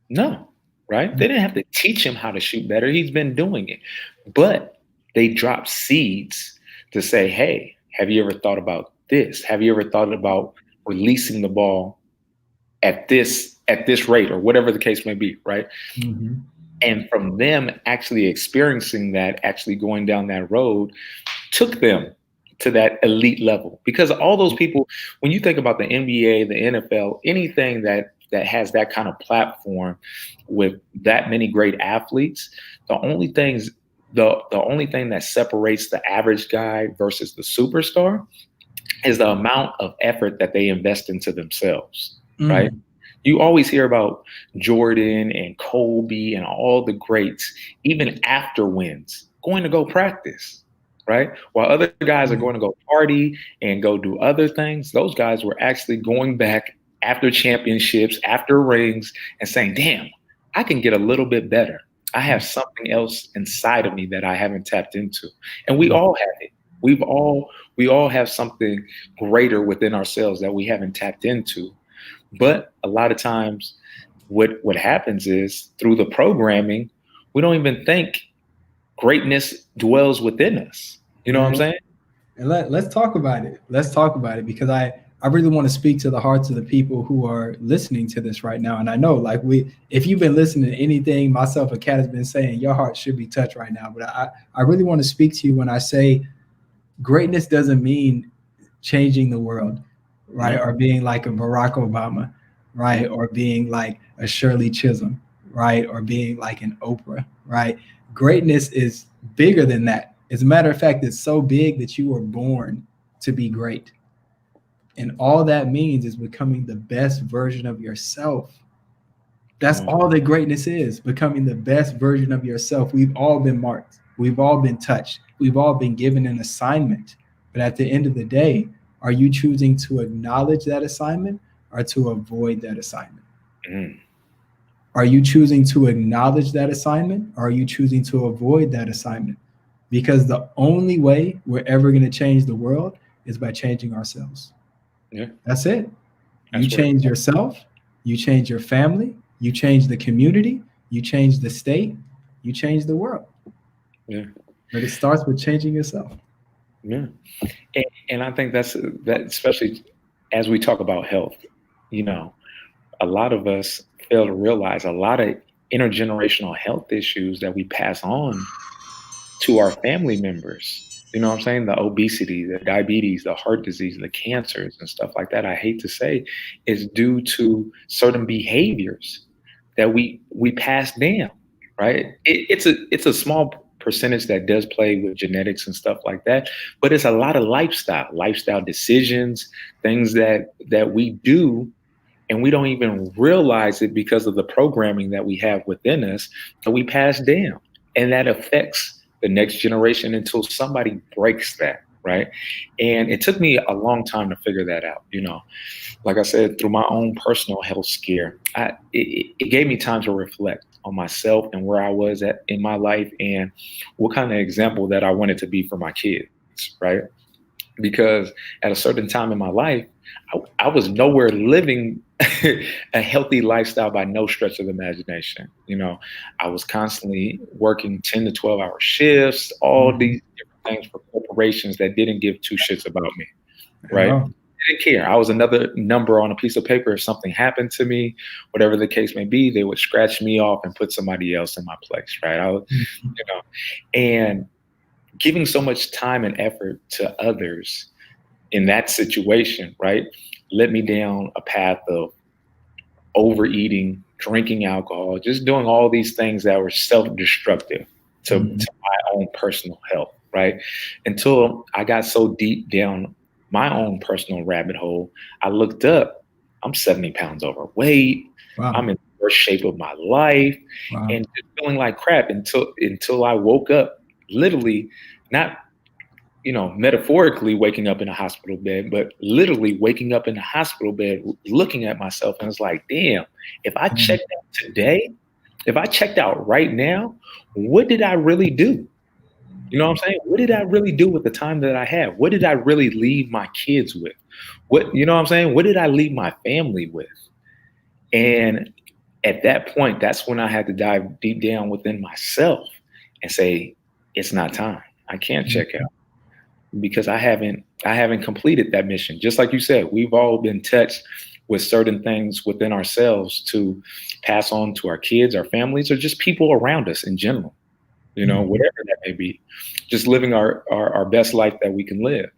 No, right? They didn't have to teach him how to shoot better. He's been doing it. But they dropped seeds to say, hey, have you ever thought about this? Have you ever thought about releasing the ball at this rate or whatever the case may be, right? Mhm. And from them actually experiencing that, actually going down that road, took them to that elite level. Because all those people, when you think about the NBA, the NFL, anything that has that kind of platform with that many great athletes, the only things the only thing that separates the average guy versus the superstar is the amount of effort that they invest into themselves, right? Mm. You always hear about Jordan and Kobe and all the greats, even after wins, going to go practice, right? While other guys are Yeah. going to go party and go do other things, those guys were actually going back after championships, after rings, and saying, damn, I can get a little bit better. I have something else inside of me that I haven't tapped into. And we Mm. all have it. We all have something greater within ourselves that we haven't tapped into. But a lot of times, what happens is through the programming, we don't even think greatness dwells within us. You know what I'm Man, saying? and let's talk about it. Let's talk about it because I really want to speak to the hearts of the people who are listening to this right now. And I know, like, if you've been listening to anything myself or Kat has been saying, your heart should be touched right now. But I really want to speak to you when I say greatness doesn't mean changing the world, right? No, Or being like a Barack Obama, no. right? Or being like a Shirley Chisholm, right? Or being like an Oprah, right? Greatness is bigger than that. As a matter of fact, it's so big that you were born to be great. And all that means is becoming the best version of yourself. Come That's on. all that greatness is, becoming the best version of yourself. We've all been marked. We've all been touched. We've all been given an assignment. But at the end of the day, are you choosing to acknowledge that assignment or to avoid that assignment? Mm, Are you choosing to acknowledge that assignment or are you choosing to avoid that assignment? Because the only way we're ever going to change the world is by changing ourselves. yeah, That's it. You that's what it change yourself, you change your family, you change the community, you change the state, you change the world. yeah, But it starts with changing yourself. yeah. And I think that especially as we talk about health, you know, a lot of us fail to realize a lot of intergenerational health issues that we pass on to our family members. You know what I'm saying? The obesity, the diabetes, the heart disease, the cancers and stuff like that, I hate to say, is due to certain behaviors that we pass down, right? It's a small percentage that does play with genetics and stuff like that, but it's a lot of lifestyle decisions, things that we do and we don't even realize it because of the programming that we have within us that we pass down. And that affects the next generation until somebody breaks that, right? And it took me a long time to figure that out, Like I said, through my own personal health scare, it gave me time to reflect on myself and where I was at in my life and what kind of example that I wanted to be for my kids, right? Because at a certain time in my life, I was nowhere living a healthy lifestyle by no stretch of the imagination. I was constantly working 10 to 12-hour shifts, all Mhm. these different things for corporations that didn't give two shits about me, At right? all. Didn't care. I was another number on a piece of paper. If something happened to me, whatever the case may be, they would scratch me off and put somebody else in my place, right? Mhm. You know, and giving so much time and effort to others in that situation, right, led me down a path of overeating, drinking alcohol, just doing all these things that were self-destructive Mhm. to my own personal health, right? Until I got so deep down my own personal rabbit hole, I looked up, I'm 70 pounds overweight, I'm Wow. in the worst shape of my life, Wow. and just feeling like crap until I woke up, literally, not metaphorically waking up in a hospital bed, but literally waking up in a hospital bed, looking at myself, and it's like, damn, if I Mhm. checked out today, if I checked out right now, what did I really do? You know what I'm saying? What did I really do with the time that I had? What did I really leave my kids with? You know what I'm saying? What did I leave my family with? And at that point, that's when I had to dive deep down within myself and say, it's not time. I can't check out because I haven't completed that mission. Just like you said, we've all been touched with certain things within ourselves to pass on to our kids, our families, or just people around us in general. Mhm. Whatever that may be, just living our best life that we can live,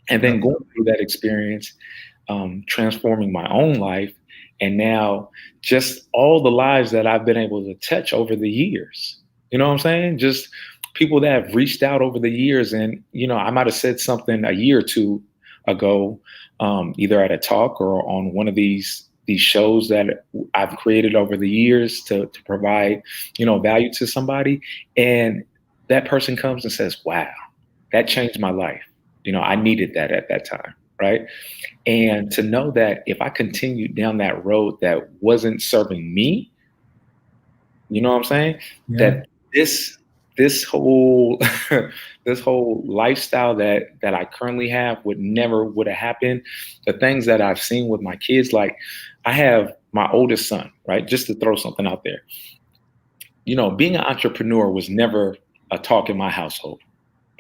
and then going Absolutely. through that experience, transforming my own life, and now just all the lives that I've been able to touch over the years. You know what I'm saying? Just people that have reached out over the years, and I might have said something a year or two ago, either at a talk or on one of these shows that I've created over the years to provide value to somebody, and that person comes and says, "Wow, that changed my life." I needed that at that time, right? And to know that if I continued down that road that wasn't serving me, you know what I'm saying? Yeah. That this whole this whole lifestyle that I currently have would have happened. The things that I've seen with my kids, like I have my oldest son, right? Just to throw something out there. Being an entrepreneur was never a talk in my household.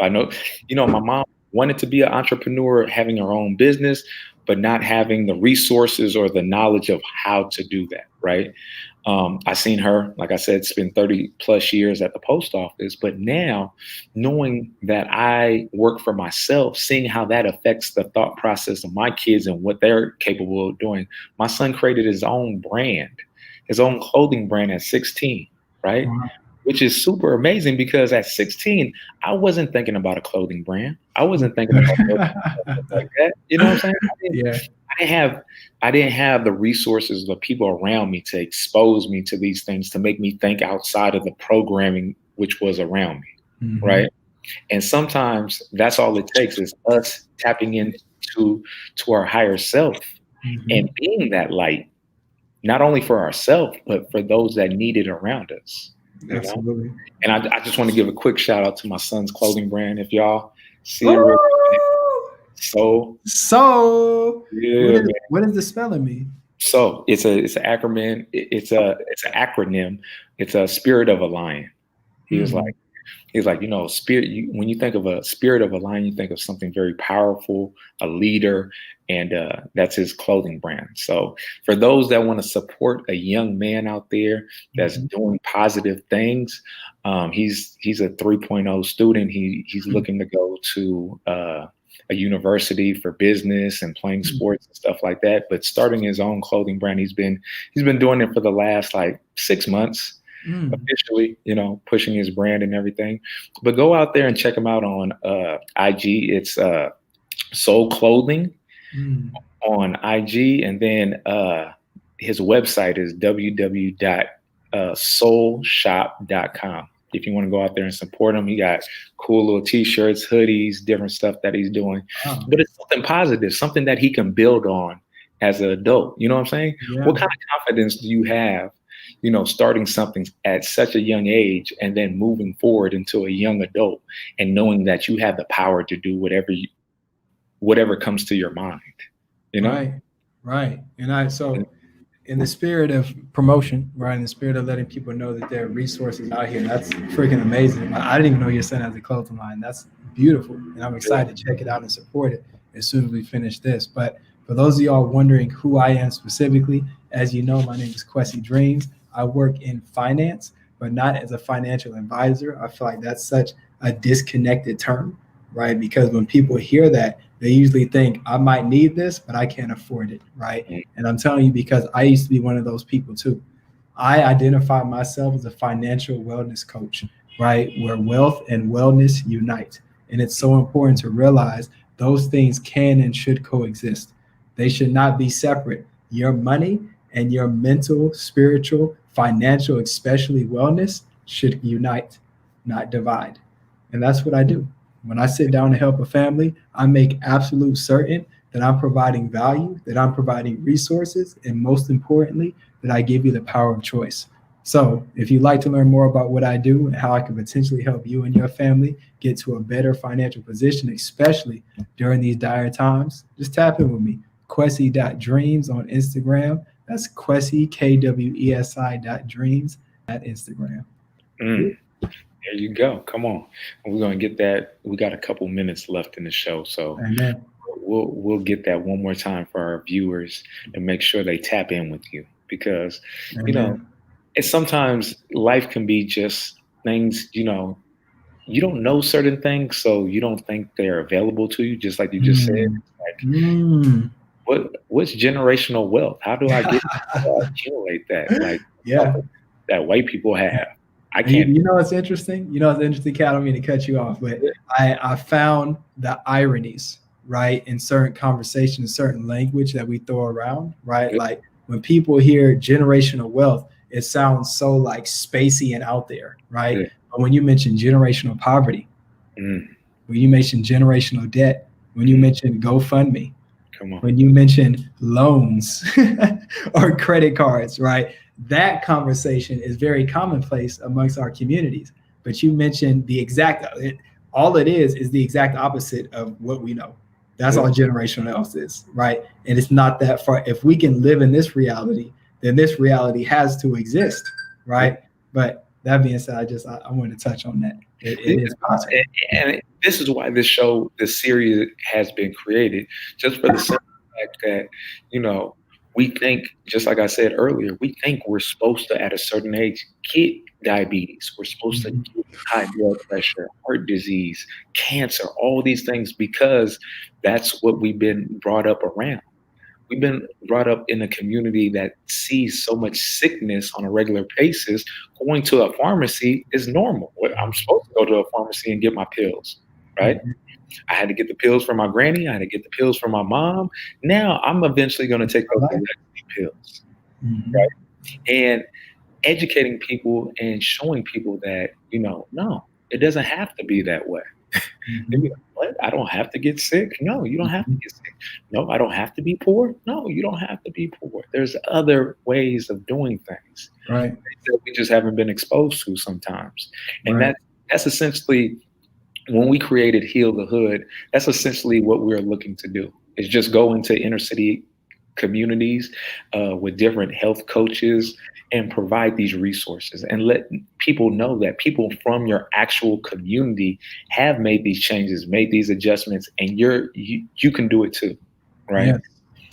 I know, my mom wanted to be an entrepreneur, having her own business, but not having the resources or the knowledge of how to do that, right? I seen her, like I said, spend 30 plus years at the post office, but now knowing that I work for myself, seeing how that affects the thought process of my kids and what they're capable of doing. My son created his own brand, his own clothing brand at 16, right? Wow. Which is super amazing because at 16, I wasn't thinking about a clothing brand. I wasn't thinking about stuff like that. You know what I'm saying? Yeah. I didn't have I didn't have the resources, the people around me to expose me to these things, to make me think outside of the programming which was around me, Mhm. right? And sometimes that's all it takes is us tapping into our higher self and Mhm. being that light, not only for ourselves, but for those that need it around us, you know? Absolutely. And I just want to give a quick shout out to my son's clothing brand. If y'all see it real quick, Ooh! so So, yeah, man. what does the spelling mean? So it's an acronym. It's an acronym. It's a spirit of a lion. He was Hmm. like spirit. When you think of a spirit of a lion, you think of something very powerful, a leader, and that's his clothing brand. So for those that want to support a young man out there that's Mhm. doing positive things, he's a 3.0 student. He's looking to go to a university for business and playing sports and stuff like that. But starting his own clothing brand, he's been doing it for the last like 6 months Mm. officially, pushing his brand and everything. But go out there and check him out on IG. It's Soul Clothing Mm. on IG, and then his website is www.soulshop.com. If you want to go out there and support him, he got cool little t-shirts, hoodies, different stuff that he's doing. Wow. But it's something positive, something that he can build on as an adult. You know what I'm saying? What Yeah. kind of confidence do you have, starting something at such a young age and then moving forward into a young adult and knowing that you have the power to do whatever comes to your mind, you know? Right. Right. And I so in the spirit of promotion, right? In the spirit of letting people know that there are resources out here, that's freaking amazing. I didn't even know your son has a clothing line. That's beautiful. And I'm excited to check it out and support it as soon as we finish this. But for those of y'all wondering who I am specifically, as you know, my name is Kwesi Dreams. I work in finance, but not as a financial advisor. I feel like that's such a disconnected term, right? Because when people hear that, they usually think I might need this, but I can't afford it, right? And I'm telling you, because I used to be one of those people too. I identify myself as a financial wellness coach, right? Where wealth and wellness unite. And it's so important to realize those things can and should coexist. They should not be separate. Your money and your mental, spiritual, financial, especially wellness should unite, not divide. And that's what I do. When I sit down to help a family, I make absolute certain that I'm providing value, that I'm providing resources, and most importantly, that I give you the power of choice. So if you'd like to learn more about what I do and how I can potentially help you and your family get to a better financial position, especially during these dire times, just tap in with me. Kwesi.dreams on Instagram. That's Kwesi, KWESI.dreams at Instagram. There you go. Come on. We're going to get that. We got a couple minutes left in the show. So Amen. we'll get that one more time for our viewers to make sure they tap in with you, because, Amen. you know, it's sometimes life can be just things, you know, you don't know certain things, so you don't think they're available to you, just like you just said. Like, what's generational wealth? How do I accumulate that? Like, Yeah. that white people have. I You, can't. you know what's interesting? Kat, I don't mean to cut you off, but I found the ironies, right, in certain conversations, certain language that we throw around, right? Yeah. Like when people hear generational wealth, it sounds so like spacey and out there, right? Yeah. But when you mention generational poverty, when you mention generational debt, when you mention GoFundMe, Come on. when you mention loans or credit cards, right? That conversation is very commonplace amongst our communities. But you mentioned all it is the exact opposite of what we know. That's all generational wealth is, right? And it's not that far. If we can live in this reality, then this reality has to exist, right? But that being said, I wanted to touch on that. It is possible. And this is why this series has been created, just for the simple fact that, you know, we think, just like I said earlier, we think we're supposed to, at a certain age, get diabetes. We're supposed to get high blood pressure, heart disease, cancer, all these things, because that's what we've been brought up around. We've been brought up in a community that sees so much sickness on a regular basis. Going to a pharmacy is normal. I'm supposed to go to a pharmacy and get my pills, right? I had to get the pills for my granny. I had to get the pills for my mom. Now I'm eventually going to take those pills, right? And educating people and showing people that, you know, no, it doesn't have to be that way. What? I don't have to get sick. No, you don't have to get sick. No, I don't have to be poor. No, you don't have to be poor. There's other ways of doing things, right, that we just haven't been exposed to sometimes. And that's essentially, when we created Heal the Hood, that's essentially what we're looking to do, is just go into inner city communities with different health coaches and provide these resources and let people know that people from your actual community have made these changes, made these adjustments, and you can do it too, right?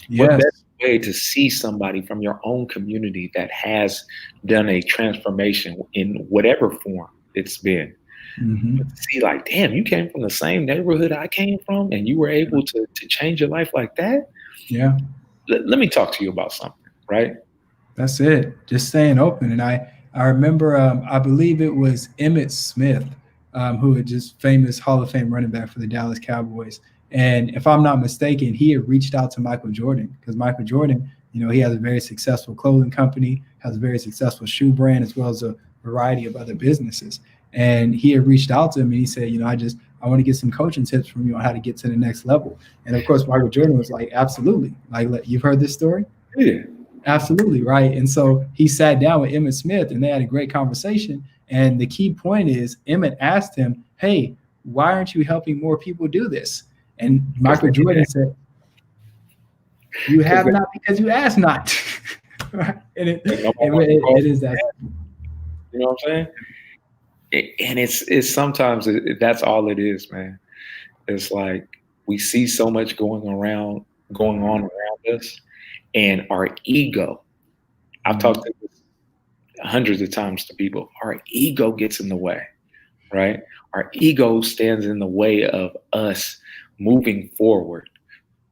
Yes. What better way to see somebody from your own community that has done a transformation in whatever form it's been? To see, like, damn, you came from the same neighborhood I came from, and you were able to change your life like that. Yeah. Let me talk to you about something, right? That's it. Just staying open. And I remember, I believe it was Emmitt Smith, who had just famous Hall of Fame running back for the Dallas Cowboys. And if I'm not mistaken, he had reached out to Michael Jordan, because Michael Jordan, you know, he has a very successful clothing company, has a very successful shoe brand, as well as a variety of other businesses. And he had reached out to him and he said, you know, I want to get some coaching tips from you on how to get to the next level. And of course, Michael Jordan was like, absolutely. Like, you've heard this story? Yeah. Absolutely, right. And so he sat down with Emmitt Smith and they had a great conversation. And the key point is Emmitt asked him, hey, why aren't you helping more people do this? And Michael Jordan said, you have not because you asked not. And And nobody wants to it call is that. you know what I'm saying? And it's sometimes that's all it is, man. It's like we see so much going on around us, and our ego. I've Mhm. talked to this hundreds of times to people. Our ego gets in the way, right? Our ego stands in the way of us moving forward.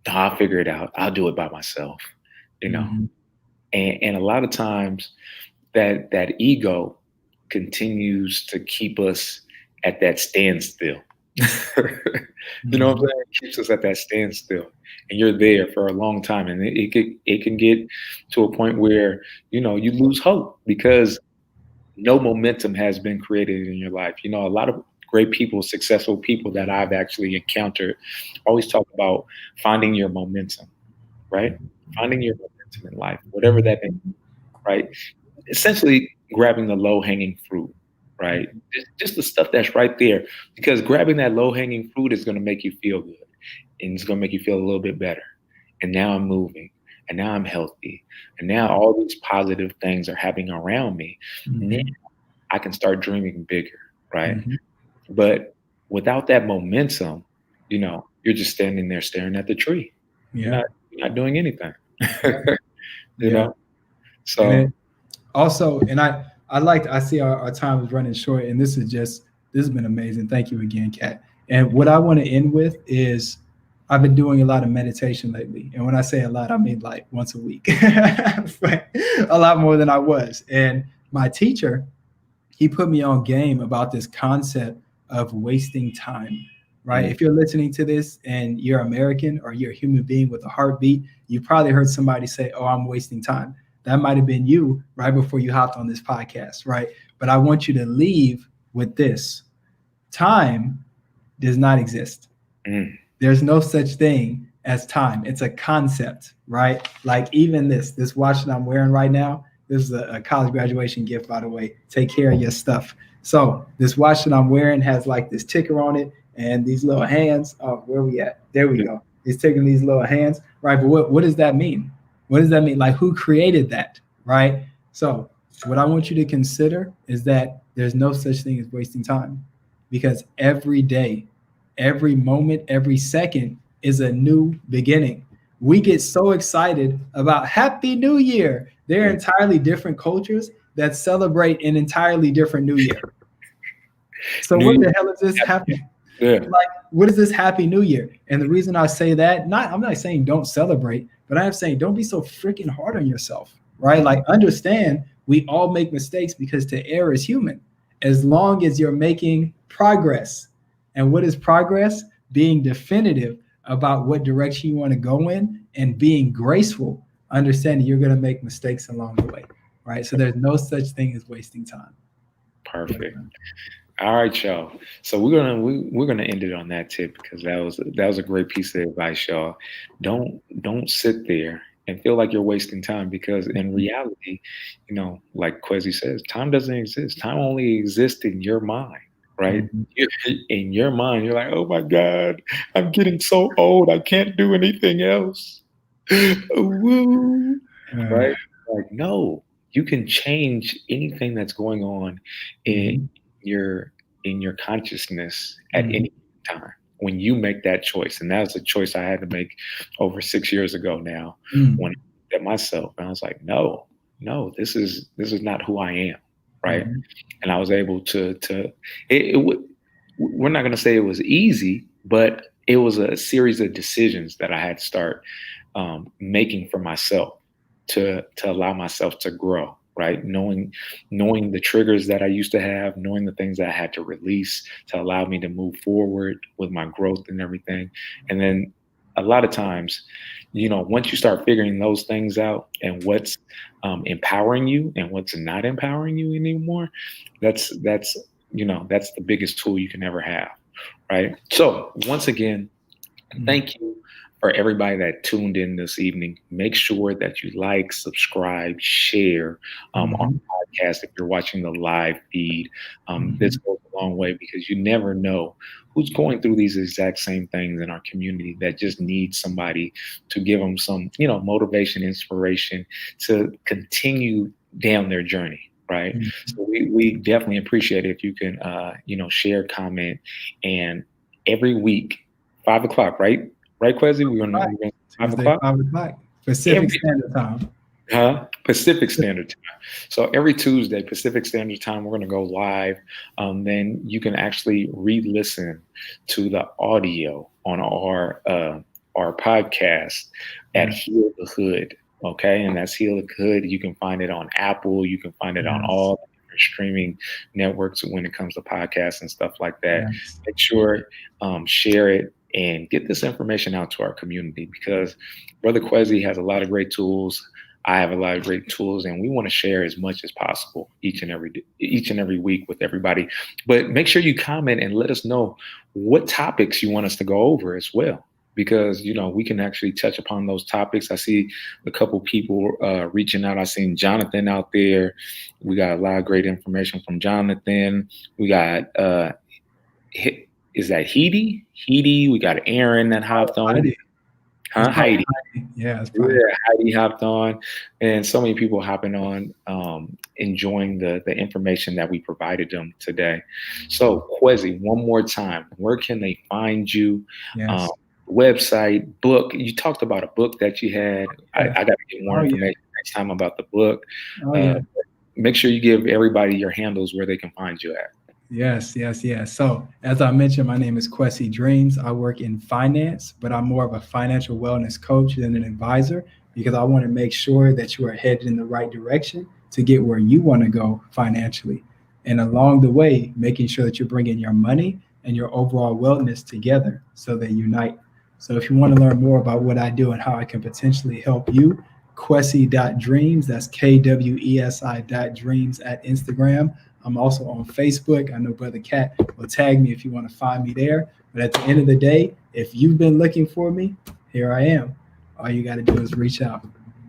I'll figure it out. I'll do it by myself, you know. Mhm. And a lot of times that ego continues to keep us at that standstill. You know what I'm Mhm. saying? It keeps us at that standstill, and you're there for a long time, and it can get to a point where you lose hope because no momentum has been created in your life. A lot of great people, successful people that I've actually encountered, always talk about finding your momentum, right? Finding your momentum in life, whatever that may be, right? Essentially grabbing the low hanging fruit, right? Just the stuff that's right there, because grabbing that low hanging fruit is going to make you feel good, and it's going to make you feel a little bit better. And now I'm moving, and now I'm healthy, and now all these positive things are happening around me. Now Mhm. I can start dreaming bigger, right? Mhm. But without that momentum, you're just standing there staring at the tree. You're Yeah. not you're not doing anything. Yeah. you Yeah. know? And So it also, and I see our time is running short, and this has been amazing. Thank you again, Kat. And what I want to end with is I've been doing a lot of meditation lately. And when I say a lot, I mean like once a week. But a lot more than I was. And my teacher, he put me on game about this concept of wasting time, right? mm, If you're listening to this and you're American or you're a human being with a heartbeat, you probably heard somebody say, "Oh, I'm wasting time." That might have been you right before you hopped on this podcast, right? But I want you to leave with this: time does not exist. mm, There's no such thing as time. It's a concept, right? Like even this watch that I'm wearing right now, this is a college graduation gift, by the way. Take care of your stuff. So this watch that I'm wearing has like this ticker on it and these little hands. Oh, where we at? There we yeah, go. It's taking these little hands, right? But what does that mean? What does that mean? Like who created that, right? So what I want you to consider is that there's no such thing as wasting time, because every day, every moment, every second is a new beginning. We get so excited about Happy New Year. There are yeah, entirely different cultures that celebrate an entirely different New Year. So New what Year, the hell is this happy? yeah, Like, what is this Happy New Year? And the reason I say that, I'm not saying don't celebrate, but I am saying don't be so freaking hard on yourself, right? mm, Like, understand we all make mistakes because to err is human. As long as you're making progress. And what is progress? Being definitive about what direction you want to go in and being graceful, understanding you're going to make mistakes along the way, right? So there's no such thing as wasting time. perfect. All right, y'all. So we're gonna end it on that tip, because that was a great piece of advice, y'all. Don't sit there and feel like you're wasting time, because in reality, like Kwesi says, time doesn't exist. Time only exists in your mind, right? Mhm. In your mind, you're like, oh my God, I'm getting so old, I can't do anything else. Woo, Uh, right? Like, no, you can change anything that's going on in mhm. your in your consciousness at Mhm. any time when you make that choice. And that was a choice I had to make over 6 years ago now, when Mhm. I looked at myself and I was like, no, no, this is not who I am, right? Mhm. And I was able it we're not going to say it was easy, but it was a series of decisions that I had to start making for myself to allow myself to grow, right? Knowing the triggers that I used to have, knowing the things that I had to release to allow me to move forward with my growth and everything. And then a lot of times, once you start figuring those things out, and what's empowering you and what's not empowering you anymore, that's the biggest tool you can ever have, right? So once again, Mhm. thank you for everybody that tuned in this evening, make sure that you like, subscribe, share our Mhm. podcast if you're watching the live feed. This Mhm. goes a long way because you never know who's going through these exact same things in our community that just needs somebody to give them some, motivation, inspiration to continue down their journey. Right. Mhm. So we definitely appreciate it if you can, share, comment, and every week, 5 o'clock, right? Right, Kwesi? Right. We're gonna Tuesday, $5 o'clock 5 o'clock, Pacific every Standard Time. Pacific Standard Time. So every Tuesday, Pacific Standard Time, we're gonna go live. Then you can actually re-listen to the audio on our podcast at Yeah. Heal the Hood. Okay, and that's Heal the Hood. You can find it on Apple. You can find it on Yes. all the different streaming networks when it comes to podcasts and stuff like that. Yes. Make sure share it and get this information out to our community because Brother Kwesi has a lot of great tools. I have a lot of great tools, and we want to share as much as possible each and every week with everybody. But make sure you comment and let us know what topics you want us to go over as well, because we can actually touch upon those topics. I see a couple people reaching out. I seen Jonathan out there. We got a lot of great information from Jonathan. We got is that Heidi? Heidi. We got Aaron that hopped on. Heidi. It's Huh? probably Heidi. Heidi. Yeah, it's probably. Yeah, Heidi hopped on, and so many people hopping on, enjoying the information that we provided them today. So, Kwesi, one more time, where can they find you? Um, Yes. Website, book. You talked about a book that you had. Yeah. I got to get more Oh, yeah. information next time about the book. Oh, Uh, yeah. Make sure you give everybody your handles where they can find you at. Yes, yes, yes. So, as I mentioned, my name is Kwesi Dreams. I work in finance, but I'm more of a financial wellness coach than an advisor because I want to make sure that you are headed in the right direction to get where you want to go financially. And along the way, making sure that you're bringing your money and your overall wellness together so they unite. So, if you want to learn more about what I do and how I can potentially help you, Kwesi.dreams, that's KWESI.dreams at Instagram. I'm also on Facebook. I know Brother Cat will tag me if you want to find me there. But at the end of the day, if you've been looking for me, here I am. All you got to do is reach out.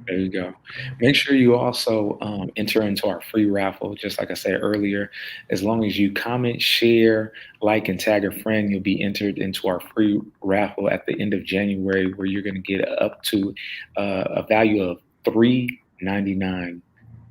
There you go. Make sure you also enter into our free raffle. Just like I said earlier, as long as you comment, share, like, and tag a friend, you'll be entered into our free raffle at the end of January, where you're going to get up to a value of $3.99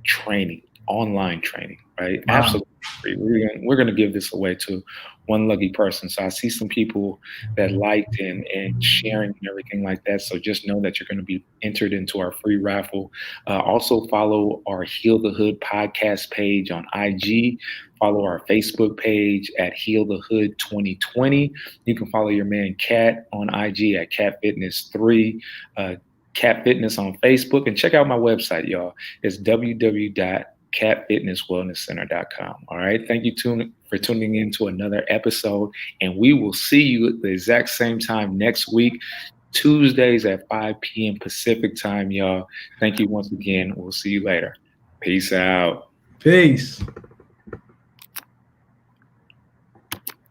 training, online training, right? Wow. Absolutely free. We're gonna give this away to one lucky person. So I see some people that liked and sharing and everything like that. So just know that you're going to be entered into our free raffle. Also follow our Heal the Hood podcast page on IG. Follow our Facebook page at Heal the Hood 2020. You can follow your man Cat on IG at Cat Fitness 3. Cat Fitness on Facebook, and check out my website, y'all. It's www.catfitnesswellnesscenter.com. All right. Thank you for tuning in to another episode, and we will see you at the exact same time next week, Tuesdays at 5 p.m. Pacific time, y'all. Thank you once again. We'll see you later. Peace out. Peace.